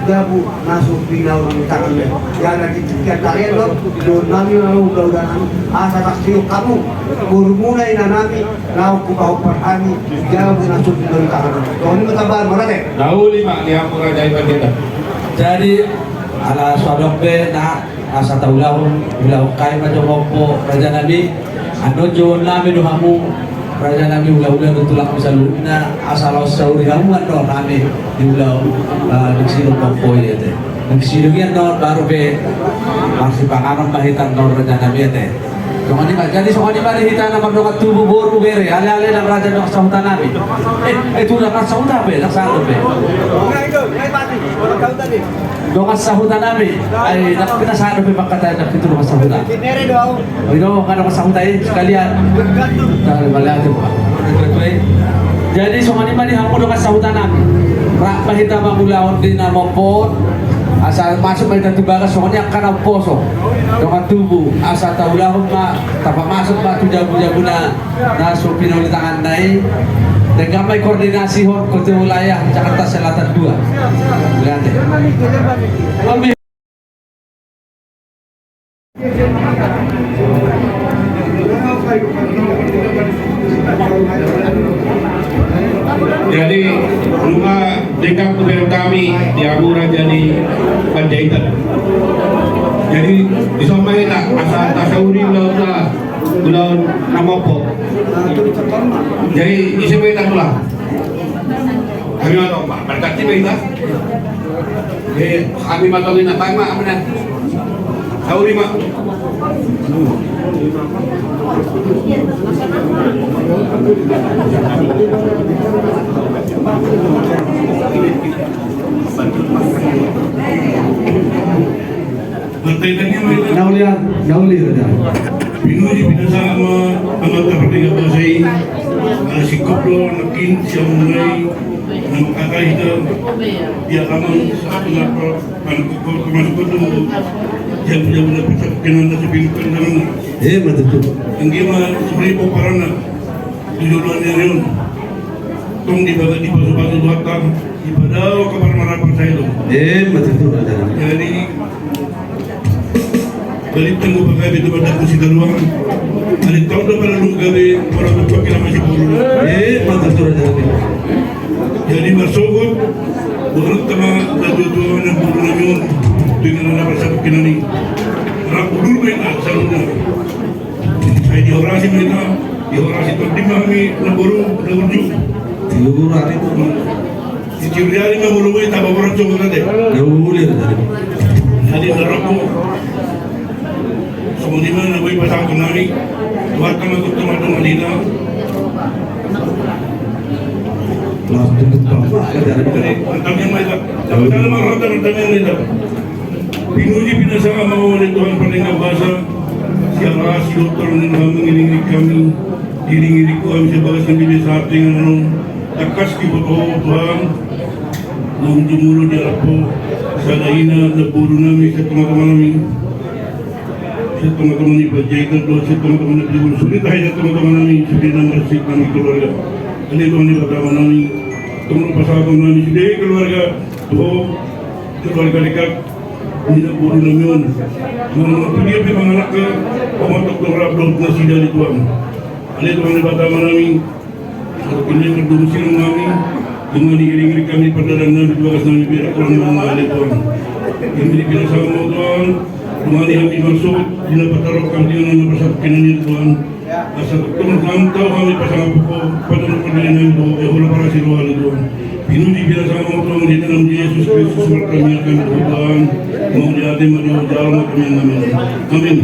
G: gabu masuk binaw ng tangan yan nagtitigyan tayo lo doon namin ang ugaw-ugaw asa kastiyo kamu murmunay na namin na kukahuparani gabu masuk binaw ng tangan doon mo tabar marate
C: Dahuli Pak di Hampura Jaya Pendeta.
B: Jadi ala sodok be na asa taulah kai majomopo Raja Nabi ando joon nami duhamu Raja Nabi ulah-ulah nutulak misalnya asal sauri kamu ando nami diulah diksilu kompo ya teh diksilunya no baru be masih panganon mahitan no Raja Nabi ya teh jadi soalnya mari kita nak berdoa tubuh boru bere ale-ale dan Raja nak sahutan Nabi itu nak sahutan be nak satu be doa sahutan Nabi ay nak kita sadu be pakata nak itu doa sahutan itu kan doa sahutan sekalian dari balik itu jadi soalnya mari hampir doa sahutan Nabi rak pahita mangulaon di nama pot asal masuk mereka tiba soalnya karena poso dengan tubuh asal taulahum ma tanpa masuk ma tujabu-jabu na supino di tangan nai dan kami koordinasi hor kota wilayah Jakarta Selatan 2 lihat ya
C: Jadi rumah dekat kepada kami di Hampura jadi Panjaitan. Jadi disomai tak asal tasauri ulah namopo. Jadi disomai tak ulah. Kami matok Pak, berkati kita. Kami matokin apa mak mana? Sauri mak.
B: Nauli saja.
H: Pinuji binasa ama terpertiga basai si koplo nakin siang mulai nama kakak itu dia aman satu lapor pan kemasuk itu jam-jam dah pesat kenan nasi binkan dengan
B: Betul.
H: anggi mah sebenarnya poparana tujuan yang reun tong di bagai di batu-batu buatan ibadah kabar marapan saya itu
B: Betul.
H: jadi balik tunggu pakai itu pada kursi daluan hari tahun depan lalu gawe orang tua kita masih buru
B: Betul.
H: jadi bersogot buruk sama dua-dua yang buru namun dengan nama satu kinani orang buru mereka selalu saya diorasi mereka diorasi terima kami naburu naburju
B: Tidur hari itu.
H: di Ciuriari nggak buru mereka tak bawa coba nanti
B: Nauli saja.
H: jadi neraka semua di mana boleh pasang kenali buat kami untuk teman-teman Malina
B: Langsung ke bawah dari
H: Antara mereka, dalam marah dan antara mereka. Pinuji binasa mau oleh Tuhan pendengar bahasa. Siapa si dokter mengiringi kami, iringi kami sebagai sendiri saat dengan takas kita Tuhan. Namun jemuru di Arab, sadaina leburu nami setengah-tengah nami. Setengah-tengah nami berjaya doa setengah-tengah nami jemuru sulit aja setengah-tengah nami sudah bersih kami keluarga. Ini Tuhan di pertama nami. Tunggu pasal nami sudah keluarga. Tuh keluarga dekat. Ini buru namion. Menurut dia memang anak ke pemotok dorab dot nasi dari Tuhan. Ini Tuhan di pertama nami. Ini berdumusi nami. Dengan diiringi kami pada dan nami dua nami biar kurang mengenali Tuhan. Ini dipilih sama Tuhan. Kemari kami masuk. Dina petarok kami dengan bersabkan ini Tuhan. Asal teman tahu kami pasang apa pada perjalanan itu oleh para siswa itu. Pinuji bila sama Tuhan di dalam Yesus Kristus berkami akan Tuhan. Mau dihati maju jalan kami amin. Amin.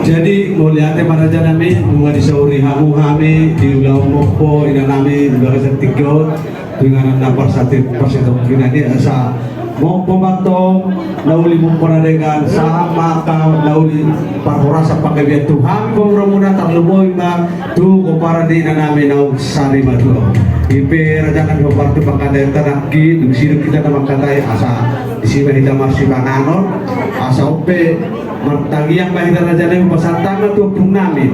B: Jadi mulia tema Raja nami bunga disauri hamu kami di ulau mopo ina nami juga kesetikyo dengan napar satu persen ini asa mau pembantu nauli memperadegan sama kau nauli parhorasa pakai biar Tuhan pemromuda terleboi ma tu kopara di nami nau sari madu ipe rajakan kopartu pakade teraki di sini kita nama katai asa di sini kita masih panganon asa upe martagi yang bahita rajane pasantanga tu punami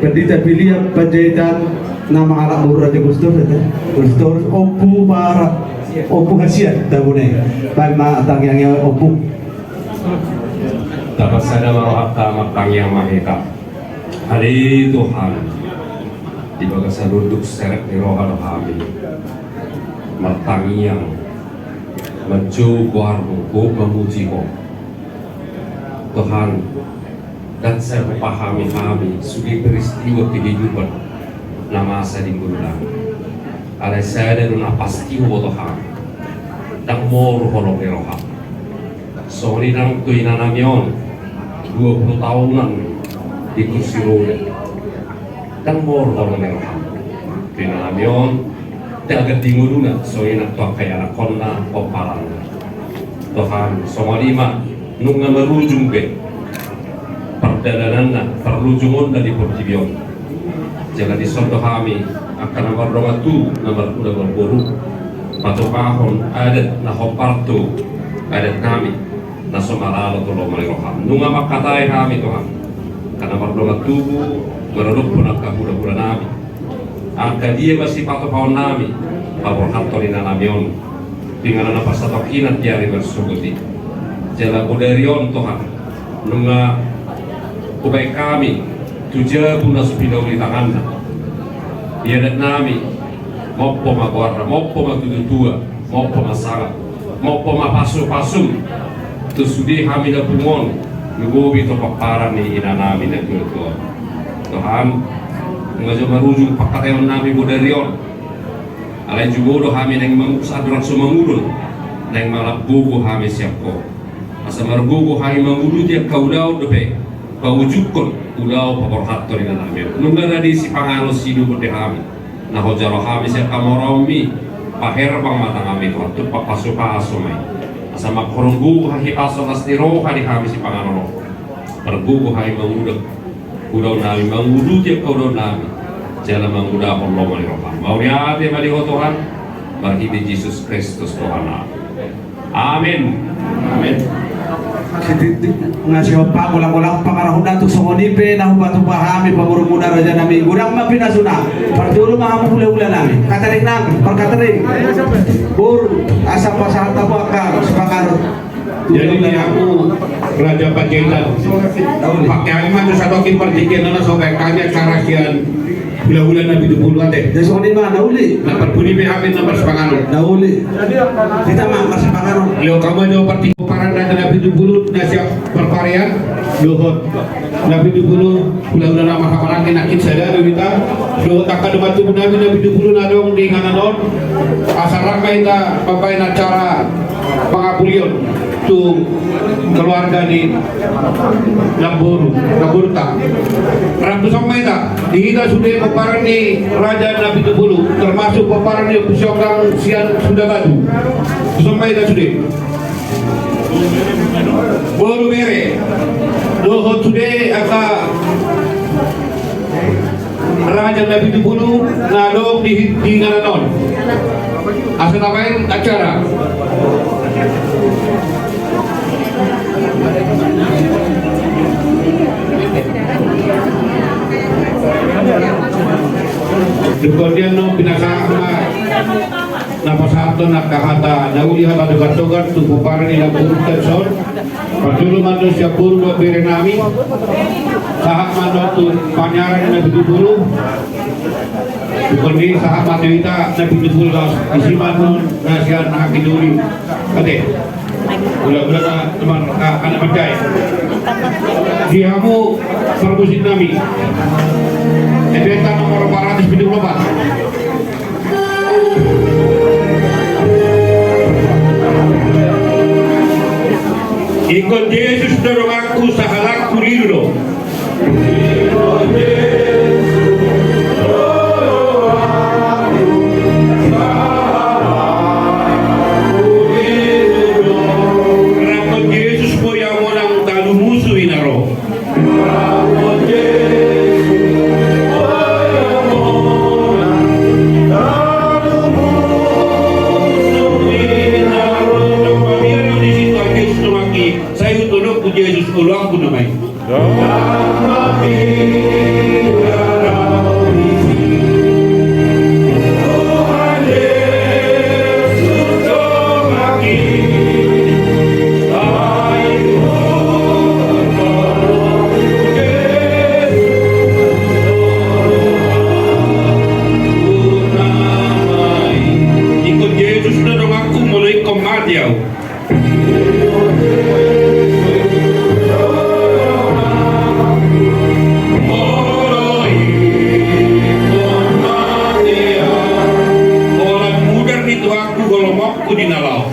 B: pendita bilia Panjaitan nama anak Raja Gustor opu para Opo hasiat dabune. Palma atang yang opo.
I: Dapat sada marohata matang yang mahita. Hari Tuhan di bagas duduk seret di rohan kami. Mertangi yang mencoba untuk memuji Tuhan, dan saya memahami kami sudi peristiwa kehidupan nama saya di gulang. Ada saya dan pasti Tuhan dan mor holong eroha. Sorry nang tu inanamion 20 tahunan di kursi roda dan mor holong eroha. Inanamion dagat di nguduna sorry nak tuak kaya anak konna koparan. Tuhan somalima nunga merujung ke perdagangan perlujungon dari pertibion. Jangan disontoh kami akan nomor romatu nomor udah berburu atau kahon adat na hoparto adat kami na somalalo tolong maliroham nunga makatai kami Tuhan karena berdomatu mereluk punak kabura-bura nami angka dia masih pato kawan nami pabor kantorin namion dengan anak pasatok hinat jari bersuguti jala budarion Tuhan nunga kubai kami tujuh puna sepidau di tangan dia dan nami mopo magwarra mopo matututua mopo masaga mopo mapasu-pasum tu sudi kami na pungon nugobi to paparan ni ina nami na tutua Tuhan ngajo marujung pakatayon nami budarion alay jugodo kami nang sadrak sumangulun nang malabbugo kami siapko asa marbugo kami mangulu tiap kaudao dope pawujukon ulau paporhatto ina nami nungga di si pangalo sidu bode kami nah hojaro kami siap kamoromi paher bang mata kami Tuhan tu papasu-pasu may asa makoronggu hahi paso nasniro kali kami si pangalo pergugu hai mangudang udau nami mangudu tiap kaudao nami jala manguda Allah maliroham mau niate maliho Tuhan bagi di Yesus Kristus Tuhan. Amin. Amin.
B: Ngasih pa ulang-ulang pangarahon nato sa ngonipe na hubato pahami pamuro muna raja namin gurang mapinasuna partulo mahamu hula-hula namin kataring namin pagkataring bur asa pasahat ako akar sepakarot.
C: Jadi aku Raja Pacitan pakai aliman terus satu kim pertikian na sobek kanya cara kian hula-hula nabi 20 ate
B: Jadi sa ngonipe nauli
C: dapat puni amin nomor sepangano
B: nauli kita mah sepakaron
C: yo kamu jo parti paran na nabi 20 na siap perparian dohot nabi 20 hula-hula nama kaparan kinakit sada kita dohot akan batu nabi 20 na dong di ngananon asarang kita papai na cara pangapulion tu keluarga di Lamburu tak ratu sampai tak di kita sudah paparan di Raja Nabi Tubulu termasuk paparan di Pusokang Sian sudah batu sampai tak sudah baru mere dohot sudah aka Raja Nabi Tubulu nalong di ngananon asal ngapain acara Kemudian no pinakama napasato nakahata nauli hata dugat-dugat tu paparan ila burtan son pajulu mando siap buru berenami sahak mando tu panyaran na bidubulu Bukan sahak matewita na bidubulu isiman nun nasihan nakakiduri kate gula-gula na teman anak macay dihamu perbusin nami Ebeta nomor 474 Ikut Yesus dorong aku sahalak kuliro Rakot Yesus po yang orang talu musuh inaro Yesus ulang pun namanya. Tuhan Yesus
H: Orang muda itu aku kalau waktu di nalau.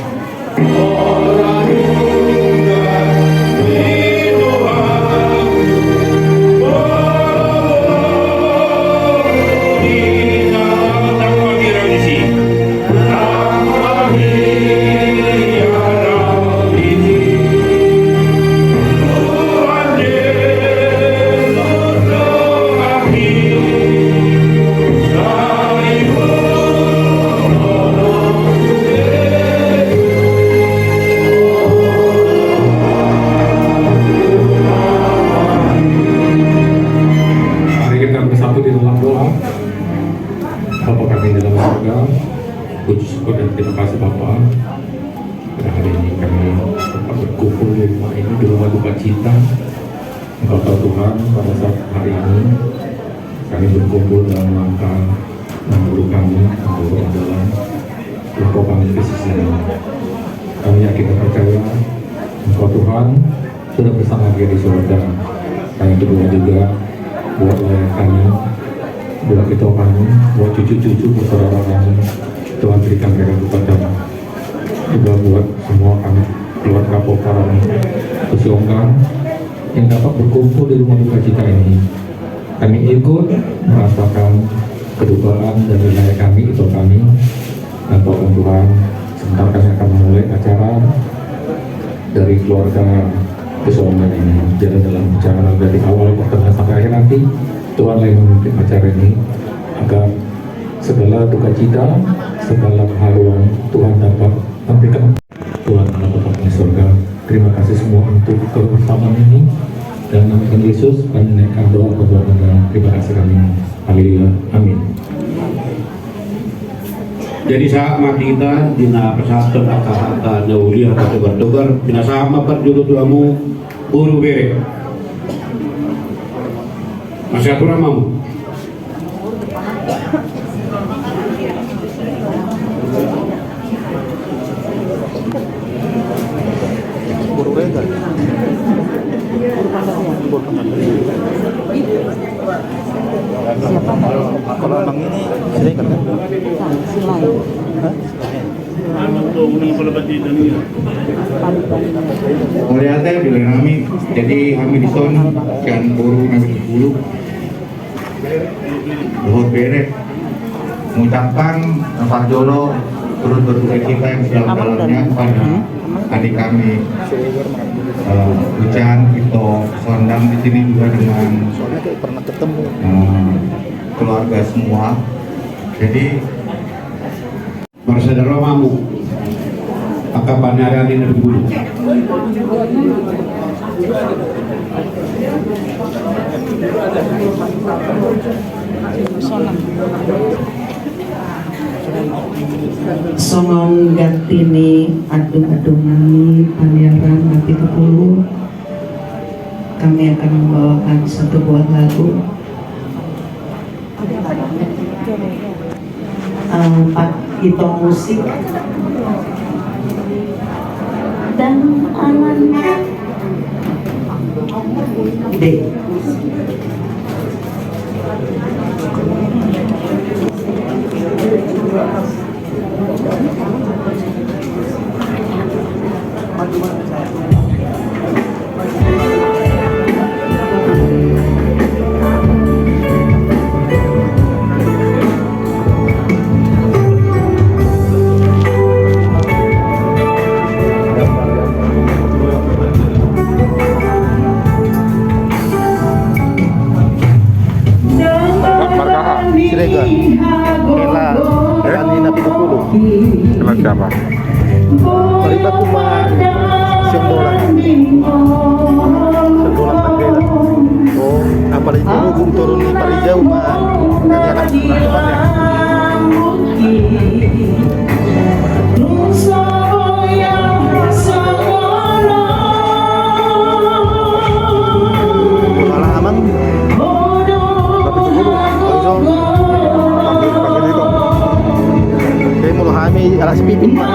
D: Bapa kami dalam surga, puji syukur dan terima kasih Bapa. Pada hari ini kami dapat berkumpul di rumah ini, di rumah duka cita. Engkau tahu Tuhan, pada saat hari ini kami berkumpul dalam rangka mengguru kami, mengguru adalah Engkau kami kesisian. Kami yakin dan percaya Engkau Tuhan sudah bersama dia di surga. Yang kedua juga buat layak kami, buat kita kami, buat cucu-cucu, buat saudara kami, Tuhan berikan mereka kepada juga buat semua kami, keluarga kami, kesiongkan yang dapat berkumpul di rumah duka cita ini. Kami ikut merasakan kedukaan dan wilayah kami, itu kami, dan Tuhan, sebentar kami akan memulai acara dari keluarga kesiongkan ini. Jadi dalam acara dari awal pertengahan sampai akhir nanti, Tuhan yang memimpin acara ini agar segala duka cita, segala keharuan Tuhan dapat tampilkan. Tuhan Allah Bapa di surga, terima kasih semua untuk kebersamaan ini, dan nama Tuhan Yesus kami naikkan doa dan terima kasih kami. Haleluya, amin.
C: Jadi saat mati kita dina persatuan kata naulia atau berdogar dina saat mapat juru tuamu buru bere masih aturan mau
F: Siapa?
E: Kalau abang ini sering kan?
F: Selain.
D: Melihatnya bila kami jadi kami di son kan buru kami di bulu luhur bere mengucapkan Pak Jono turut berduka cita yang sedalam-dalamnya pada adik kami Ucan itu Sondang di sini juga dengan
E: Soalnya kayak pernah ketemu.
D: keluarga semua. Jadi
C: bersaudara mamu akapan hari ini lebih dulu
J: Songon Gatini adung-adungani Pangeran Mati Kepulu. Kami akan membawakan satu buah lagu Pak Ito musik dan aman D.
E: Siregar. Kela. Alina Pitupulu.
D: Kelas siapa?
E: Terlibat cuma Siang Dolan. Siang Dolan Tangkela. Oh, apalagi hubung turun di Parijau mah. Kami akan depannya. Pengalaman tapi dulu langsung panggil itu kayak mulu kami alas pipin pak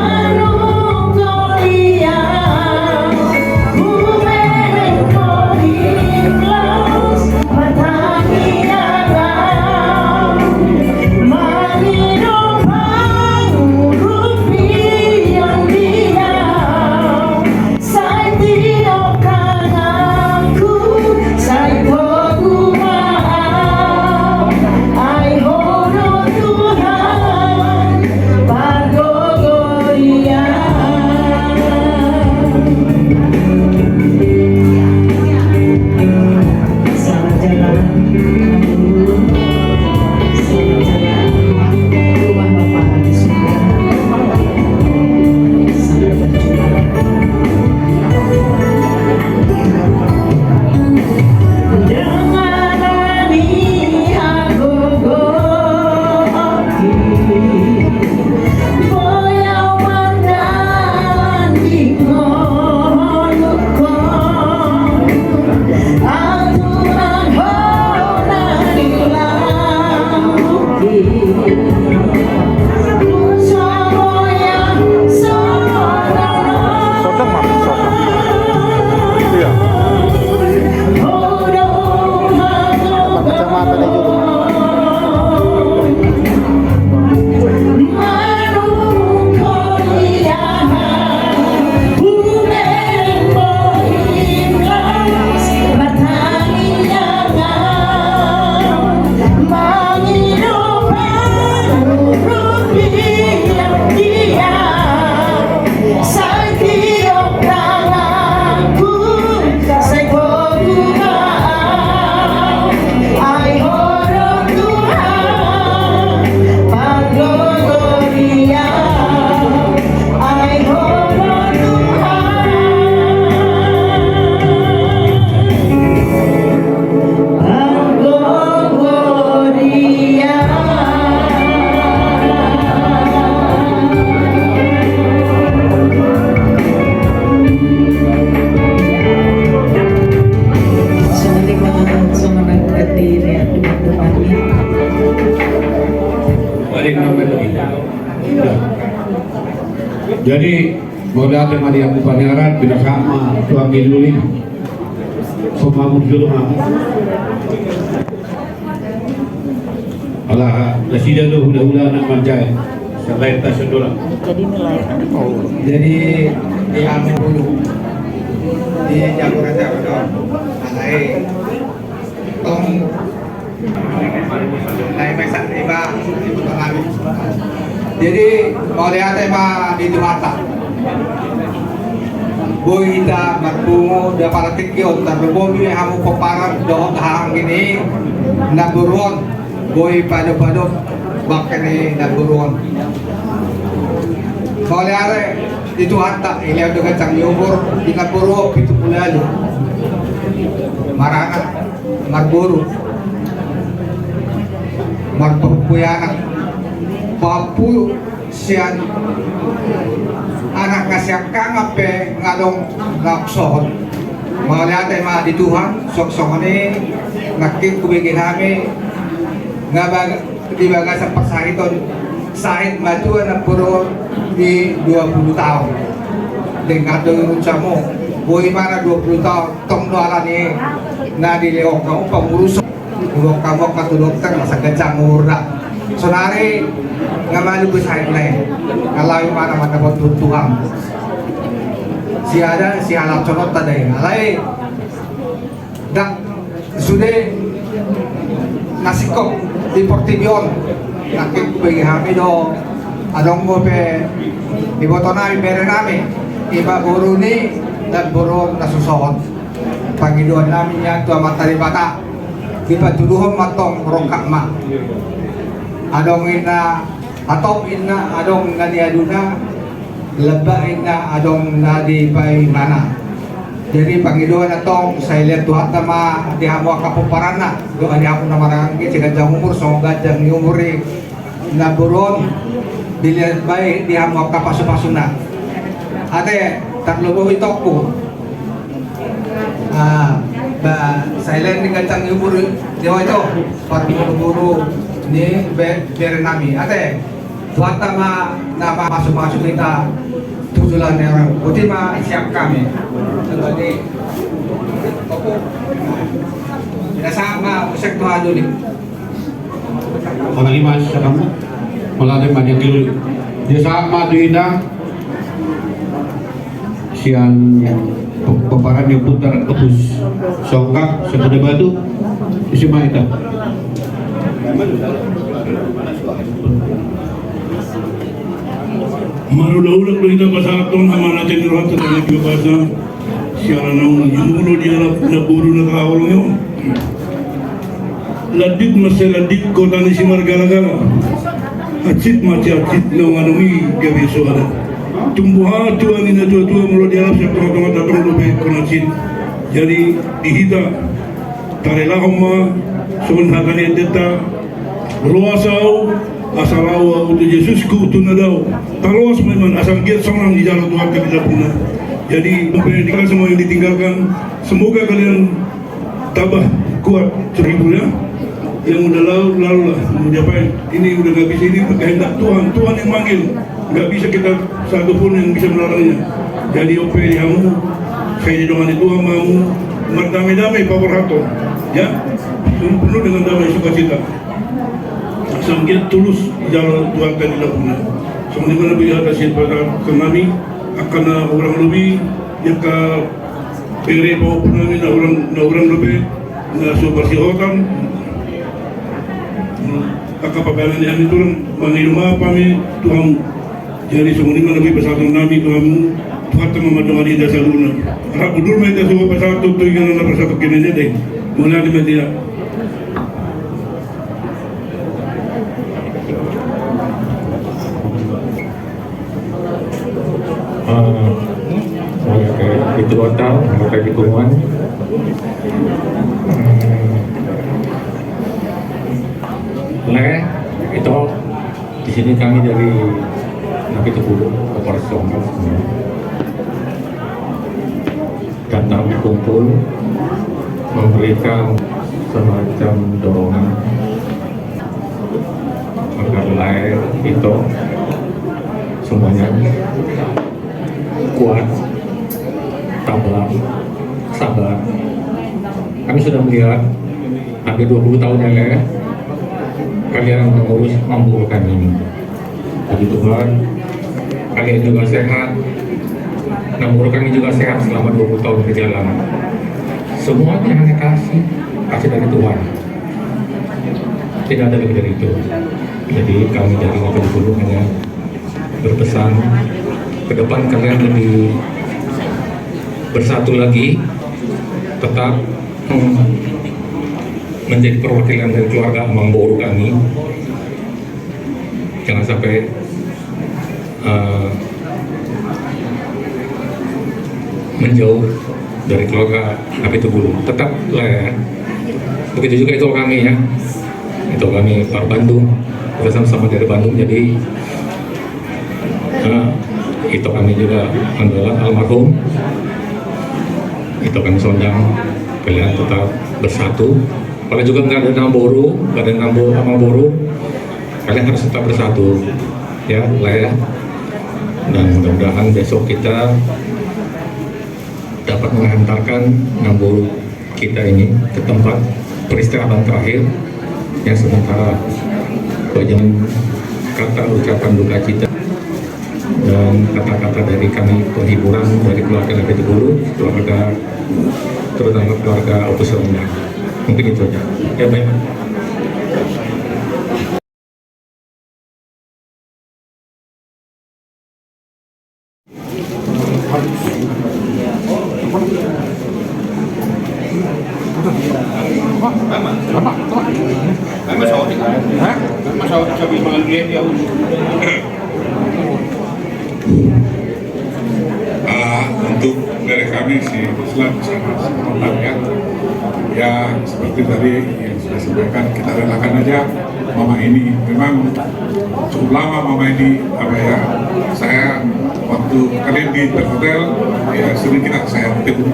C: Jadi modal tema di Abu Pangeran bila sama tuang giluli semua muncul mah. Alah, lesida tu hula-hula nak mancai. Selain tak sedolah.
F: Jadi nilai.
G: Jadi di Amin dulu di Jagoan Jagoan alai tong lai mesak riba ibu kami. Jadi mau lihat tema di Tuata. Boita marpungo dia para tikyo tarbobi hamu paparan doon hang gini naburon boy pado-pado bakene naburon. Mau lihat itu hatta ilaw dengan sang yubur di Napuro itu pulalo marana marburu marpupuyana papu sian anak kasih kangape ngalong naksohon mau lihat ma di Tuhan sok-sok ini nakin kubigin kami ngabag di baga sa pasahiton sahit matuan na puro di 20 tahun dengan turun mo buhay para 20 tahun tong doala ni na diliok kamu pengurus ulok kamu katu dokter masa kencang murna sonari ngamalu besar lain kalau yang mana mata Tuhan si ada si alat conot tadi alai dak sudah nasikop di Portibion nakik bagi kami do adong mo pe iboto namin pera namin iba buro ni dan buro nasusohon Panginoon namin yan ito matari bata di patuduhon matong rongkak ma adong ina atong ina adong nadiaduna labain na adong nadipay mana jadi Panginoon atong sa ilir tuhat na ma di hamo kapuparan na doon niya ako na marangit si gajang umur so gajang ni umuri na buron dilihat baik di hamo kapasu-pasu na ate tatlo ko ito ko ba sa ilir ni gajang ni umuri di ito para buru-buru ni bere nami ate tuhat na pasu-pasu kita tujulan orang putih mah siap kami tadi opo sama usek Tuhan dulu
C: Orang imas sa kamu melalui banyak kilo dia sama duina siang peparan yang putar kebus songkak sekedar batu isi maita
H: Marula-ula ko ito pasatong ama natin ni Rohan sa talang kibasa siya na nang yumulo niya na puro na kaulong yun ladik masya ladik ko tani si Margalagala acit maci acit na nganungi gabi suara tumbuha tuan ina tua-tua mulo dialap sa pengotong tatong lupit ko na acit jadi dihita tarelahong ma sumunhakan yung deta ruasaw asalawa untuk Yesus ku tu nadau talos memang asal giat seorang di jalan Tuhan ke tidak punah jadi memperhatikan semua yang ditinggalkan semoga kalian tabah kuat seribu ya yang udah lalu lah mau diapain ini udah gak bisa ini kehendak Tuhan yang manggil gak bisa kita satu pun yang bisa melarangnya jadi ope kamu saya didongani Tuhan mamu berdamai-damai power hato ya penuh dengan damai sukacita sangat tulus di jalan Tuhan kan tidak punah. Semuanya lebih atas pada kami akan orang lebih yang ke pere bawah punah ini orang lebih na super sihotan akan pagalan yang itu mengirim apa kami Tuhan jadi semuanya lebih besar kami kamu Tuhan teman dengan di dasar luna. Harap dulu mereka semua pasal tu yang nak bersatu kini deh. Mulai di media.
I: Itu hotel pakai hitungan itu di sini kami dari Nabi Tepulu Operasional datang kumpul memberikan semacam dorongan agar lahir itu semuanya
K: kuat, tabah, sabar. Kami sudah melihat hampir 20 tahun yang lalu kalian mengurus memburukan ini. Puji Tuhan, kalian juga sehat. Namun kami juga sehat selama 20 tahun berjalan. Semuanya hanya kasih dari Tuhan. Tidak ada lebih dari itu. Jadi kami dari Ngabedu Bulu hanya berpesan ke depan kalian lebih bersatu lagi, tetap menjadi perwakilan dari keluarga Amang Boru kami. Jangan sampai menjauh dari keluarga Ngabedu Bulu. Tetap lah ya. Begitu juga itu kami ya. Itu kami Pak Bandung, kita sama-sama dari Bandung. Jadi itu kami juga adalah almarhum. Itu kami sondang kalian tetap bersatu. Kalau juga nggak ada nama Boru, nggak ada nama Boru, kalian harus tetap bersatu ya lah ya. Dan mudah-mudahan besok kita dapat menghantarkan Boru kita ini ke tempat peristirahatan terakhir yang sementara banyak kata ucapan duka cita dan kata-kata dari kami penghiburan dari keluarga Ngabedu Bulu, keluarga terutama keluarga Opus Rendang. Mungkin itu aja. Ya baik.
H: Untuk dari kami si Islam sama ya seperti tadi yang sudah sampaikan, kita relakan aja mama ini. Memang cukup lama mama ini saya waktu kalian di hotel ya sering saya ketemu,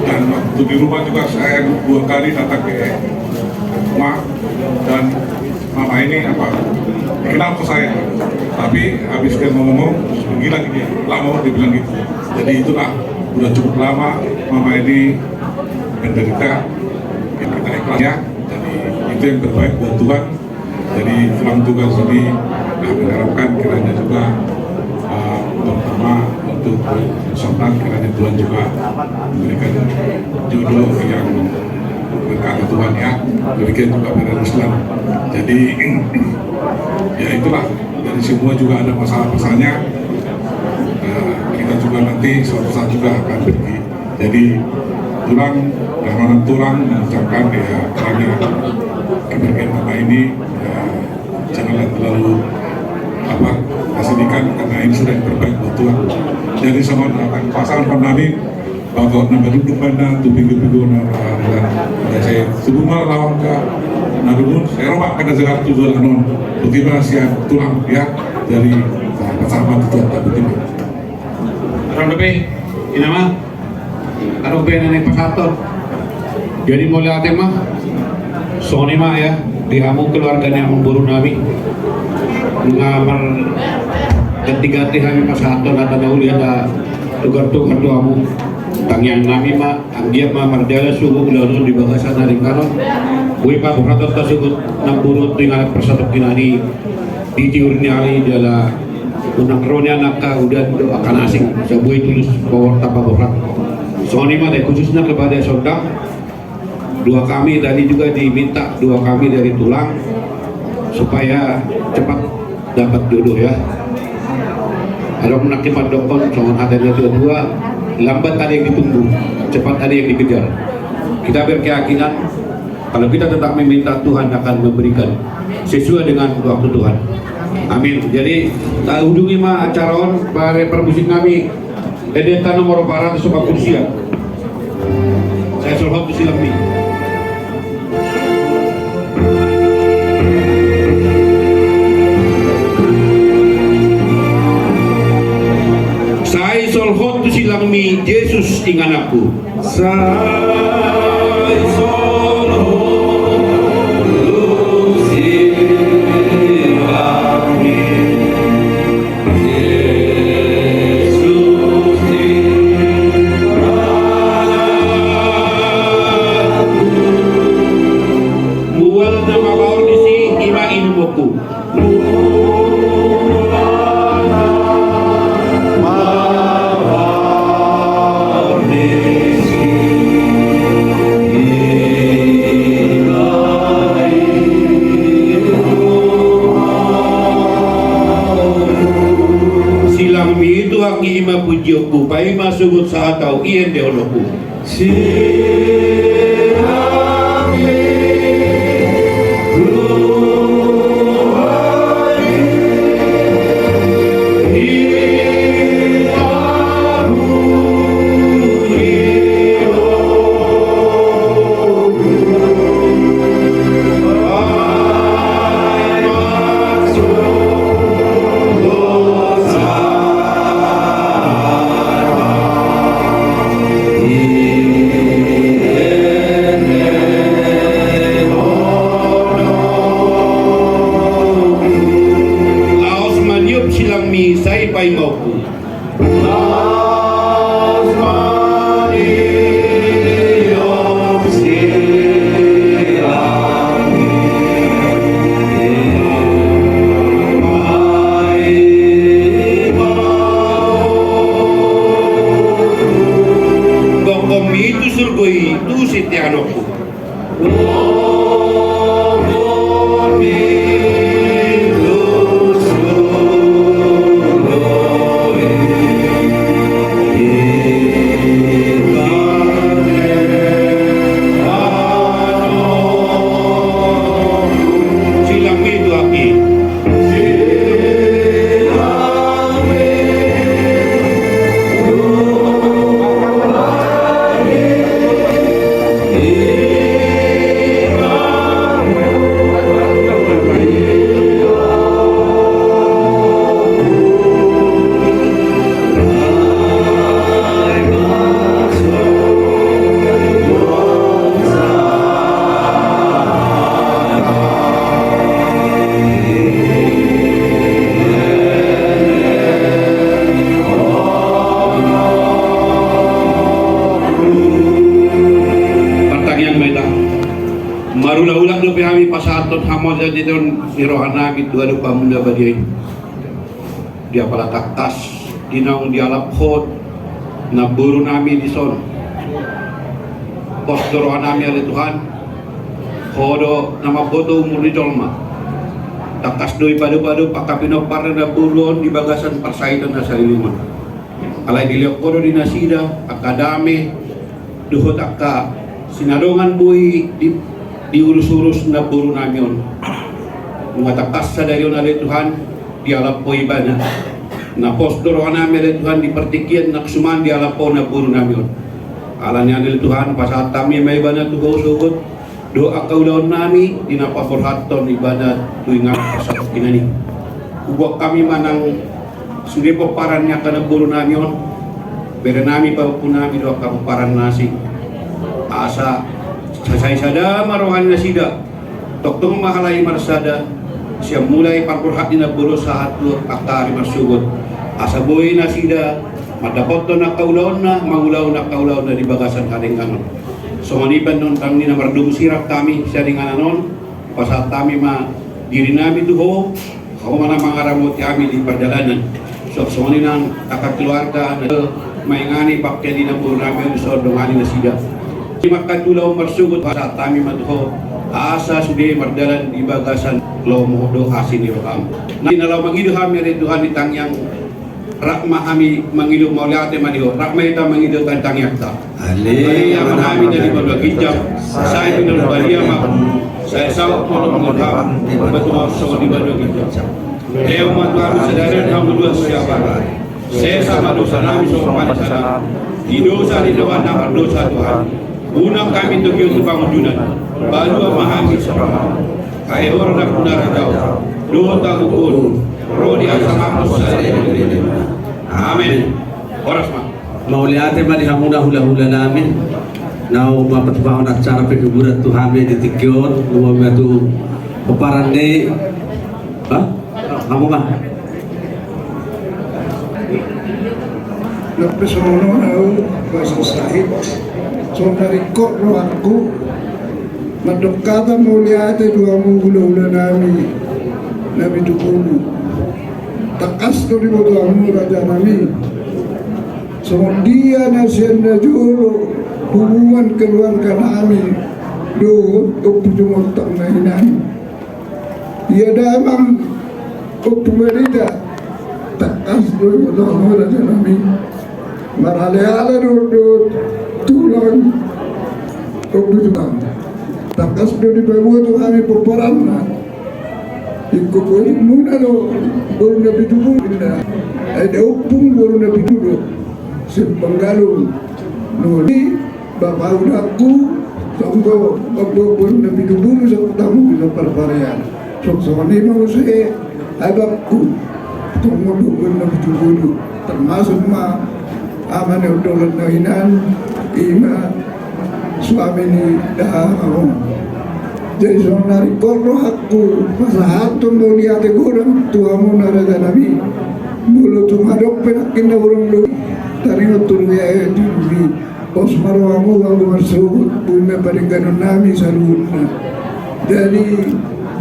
H: dan waktu di rumah juga saya 2 kali datang ke rumah, dan mama ini kenal ke saya, tapi habis dia ngomong gila dia lama dia bilang gitu. Jadi itulah udah cukup lama mama ini menderita, kita ikhlas ya. Jadi itu yang terbaik buat Tuhan. Jadi dalam tugas ini mengharapkan kiranya juga terutama untuk Sultan, kiranya Tuhan juga memberikan jodoh yang berkata Tuhan ya, demikian juga pada Islam. Jadi ya itulah, dari semua juga ada masalah-masalahnya. Kita juga nanti suatu saat juga akan pergi. Jadi tulang, rahmanan tulang mengucapkan ya karena kepergian mama ini ya, janganlah terlalu kesedihan, karena ini sudah yang terbaik buat Tuhan. Jadi sama pasangan pandemi bahwa nama duduk mana tu pinggir-pinggir nama dan saya sebelum lawang ke Nabi saya rombak pada segala tujuan non bagaimana siap tulang ya dari pasangan Tuhan tak betul.
C: Orang lebih ini mah kalau pengen pasator jadi mulai ate mah Sony mah ya dihamu keluarganya memburu nami ngamar ganti-ganti kami pasator atau dahulu ada tugar-tugar tuamu tangyang nami mah dia mah mardala subuh lalu di bahasa dari kanon gue pak pasator tersebut namburu tinggal pasator kinani di tiurni hari adalah unang ronya nakka udah akan asing sebuah tulus bahwa tanpa berat. Soalnya mah khususnya kepada saudara 2 kami tadi juga diminta 2 kami dari tulang supaya cepat dapat jodoh ya. Ada menakibat dokon soal adanya dua lambat ada yang ditunggu, cepat ada yang dikejar. Kita berkeyakinan kalau kita tetap meminta Tuhan akan memberikan sesuai dengan waktu Tuhan. Amin. Jadi hubungi mah acara para permusik kami edeta nomor 400 kursia. Saya Solhot Silami. Saya Solhot Silami, Yesus ing anakku. Saya Solhot Silami, Yesus atau iyan de oloku. Marula-ulang do kami pasaton hamon sa dito irohan namin dua do pamunda badiay. Dia pala taktas dinang dialaphot na buru namin ison. Postorohan namin ali Tuhan. Kodo na maboto umuri dolma. Taktas do ipadu-padu pakapino para na bulon di bagasan parsaitan na sarilimon. Alay diliok kodo dinasida akadami duhot akka sinadongan buhi diurus-urus na buru namin. Matakas sa dayon ali Tuhan dialap po ibana. Na postorohan namin ali Tuhan dipertikian naksuman dialap po na buru namin. Alanya ali Tuhan pasat kami may ibana tugaw sugot. Doa kaudaon nami dinapaporhaton ibadat tuingan pasat kinani. Ubak kami manang sudipo parannya kana buru namin. Bere nami pa po nami doa kaparan nasi. Asa Sasay sada marohan na sida toktong mahalay marsada siya mulai parkurhat na buro sa hatlo akari masugot asaboy na sida madapot na kaulaon na mangulaw na kaulaon na di bagasan kaning anon so manipan nun kang ninamardum sirap kami siya ning anon pasat kami ma diri nami tuho ako man mga ramot kami di pardalanan so maninang kakakluarga na maingani bakya di na buro namin so dongani na sida makatulaw marsugot sa tami madho asa sudi mardalan di bagasan lomo do hasin iroham ninalaw mangido kami rin Tuhan itangyang rakma kami mangido mauliate maniho rakma ita mangido tangyang ta Haleluya manami dari bagijam sa ito ng bariyama sa isang polo mengudham betul so di bagijam Leo matwaru sadaran hamdulillah siapa saya sama dosa nami so panisana di dosa di doa nama dosa Tuhan unang kami untuk yung pangudunan baru memahami sama kaya orang nak punara jauh doa takukun rodi asam saya amin oras ma
B: mauliate mali hamuna hula-hula namin nau mapatbahon at cara pagkuburat tu hami ditikyon lumami atu paparande kamu mah
L: Napesono au bahasa sahib so narikot lo aku madokata muliate dua mula nami nabi dukulu takas to di dua raja nami so dia nasiana julu hubungan keluarga nami do upujumot tak mainan dia damang upumerida takas to di dua raja nami marale-ale do tulang do tulang takas do di bawa tu kami peperan ikut boleh muna lo baru nabi dulu ada upung baru nabi dulu sepenggalung nuli bapak udahku tunggu baru nabi dulu tamu bisa perparian sok ni mau saya abangku tunggu baru nabi dulu termasuk aman udolan nahinan ima suami ni dah mau jadi sonari korro aku pasahatun mulia te gorang tuamu narada nabi mulu tumadok penakin na urang lu taringo turuya di pos marwamu walu marsubut punya paringganon nami saluna jadi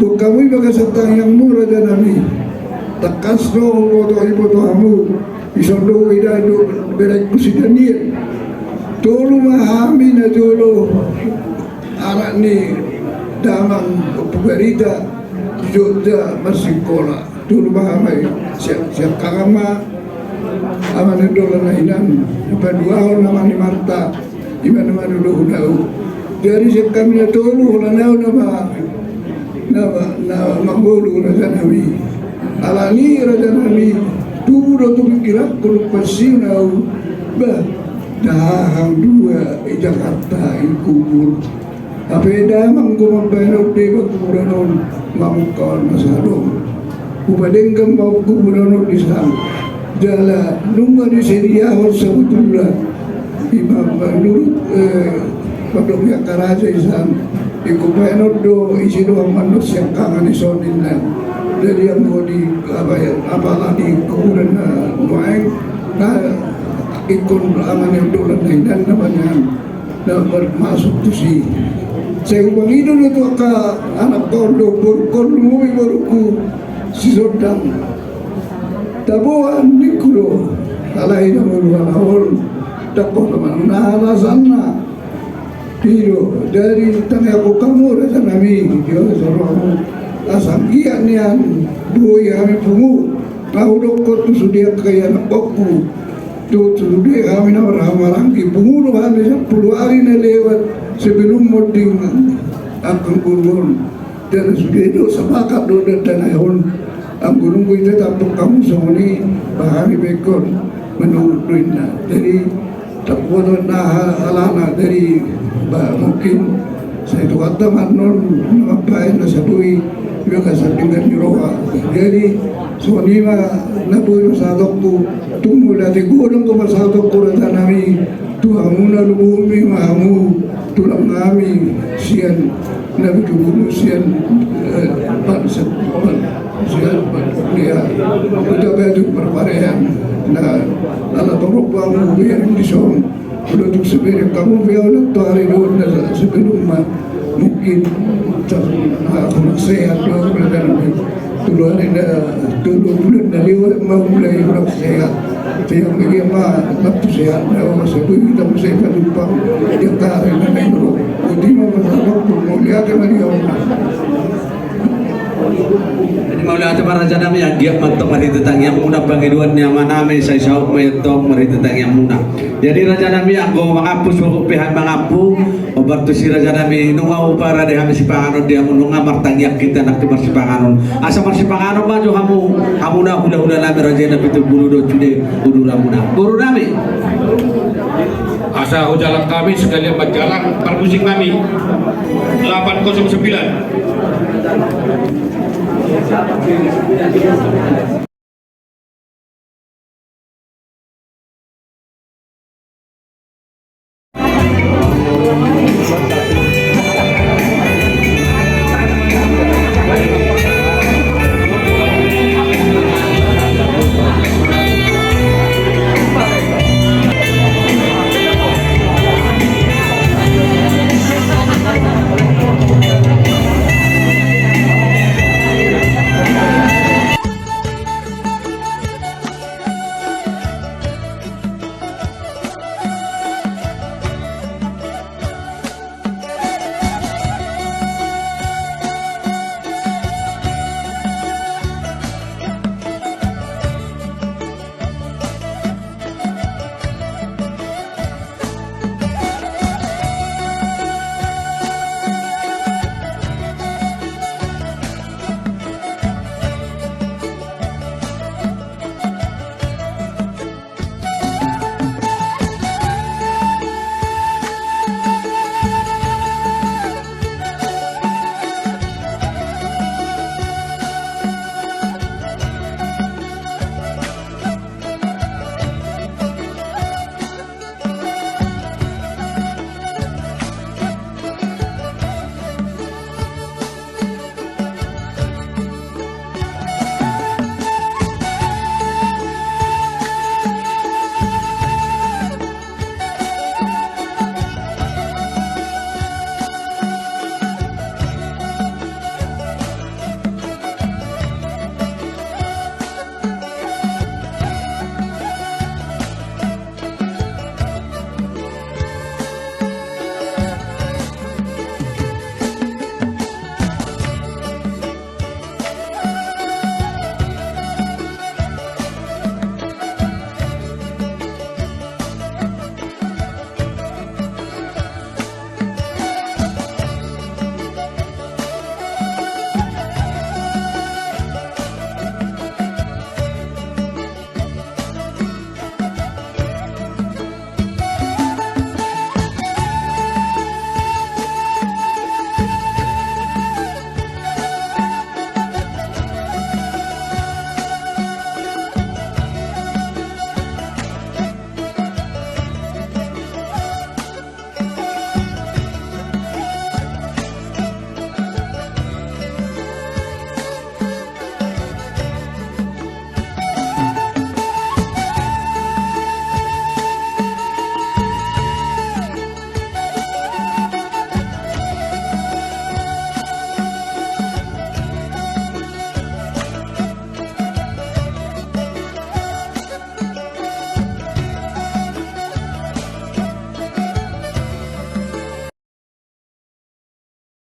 L: bukamu baga satang yang murah dan nabi takas no woto ibu tuamu isondo widado berak kusidanir tolu mahami na tolu anak ni damang pugarita joda masikola dulu mahamai siap kagama aman dola nainan dua orang nama ni Marta iman nama dulu hunau dari siap kami na tolu hunau nama manggolu raja nabi alani raja nabi dulu tu pikiran kalau pasti nau bah dahang dua Jakarta kubur apa damang kumambayar di kuburan mamukal masadong upadengkam mau kuburan di sana jala nunggu di Syria harus sebetulnya imam menurut padoknya karaja isan ikubayar do isi doang manusia kangen isoninlah dari yang mau di apalah di kuburan nuaing ikut aman yang dolan dan namanya dapat masuk tu si saya ubah itu ke anak kondo kondo baruku si sodang tabuan dikulo alai nama luar takut mana sana tiro dari tanya aku kamu rasa nami dia seorang asam ian dua yang pungu tahu dokter tu sudah kaya nak aku tu dia kami nak ramai pungu habis 10 hari na lewat sebelum moding akan kurun dan sudah itu sepakat doa dan ayun ang gunung itu tapok kamu semua ni bahari bekon menurut dunia jadi takut na alana dari mungkin saya tu kata manon ngapain na sabui juga sabingan di roha jadi Soni ma nabuyo sa dokku tunggu dari gunung ke masa dokku rata nami tuamu na lubumi mahamu tulang kami sian nabi dulu sian sian dia kita baju perparian na ala torok kamu biar di son udah tuh sebenarnya kamu biar nak hari dulu sebelum mungkin aku nak sehat dulu dulu bulan dari mau mulai orang sehat saya bagi apa waktu sehat orang sebut kita mesti lupa dia tak ada yang dulu jadi mau masalah mau lihat kembali orang
A: jadi mau lihat para raja nami yang dia mentok mari tentang yang muda pangiduan nyaman nami saya sauk mentok mari tentang yang muda jadi raja nami anggo mangapus pihak mangapu obat si raja nami nungau para de kami sipanganon dia menunga martangyak kita nak kebar sipanganon asa mar sipanganon maju kamu na udah nami raja nami itu bulu do cude udu ramuna guru nami
H: asa jalan kami sekalian berjalan permusik kami 809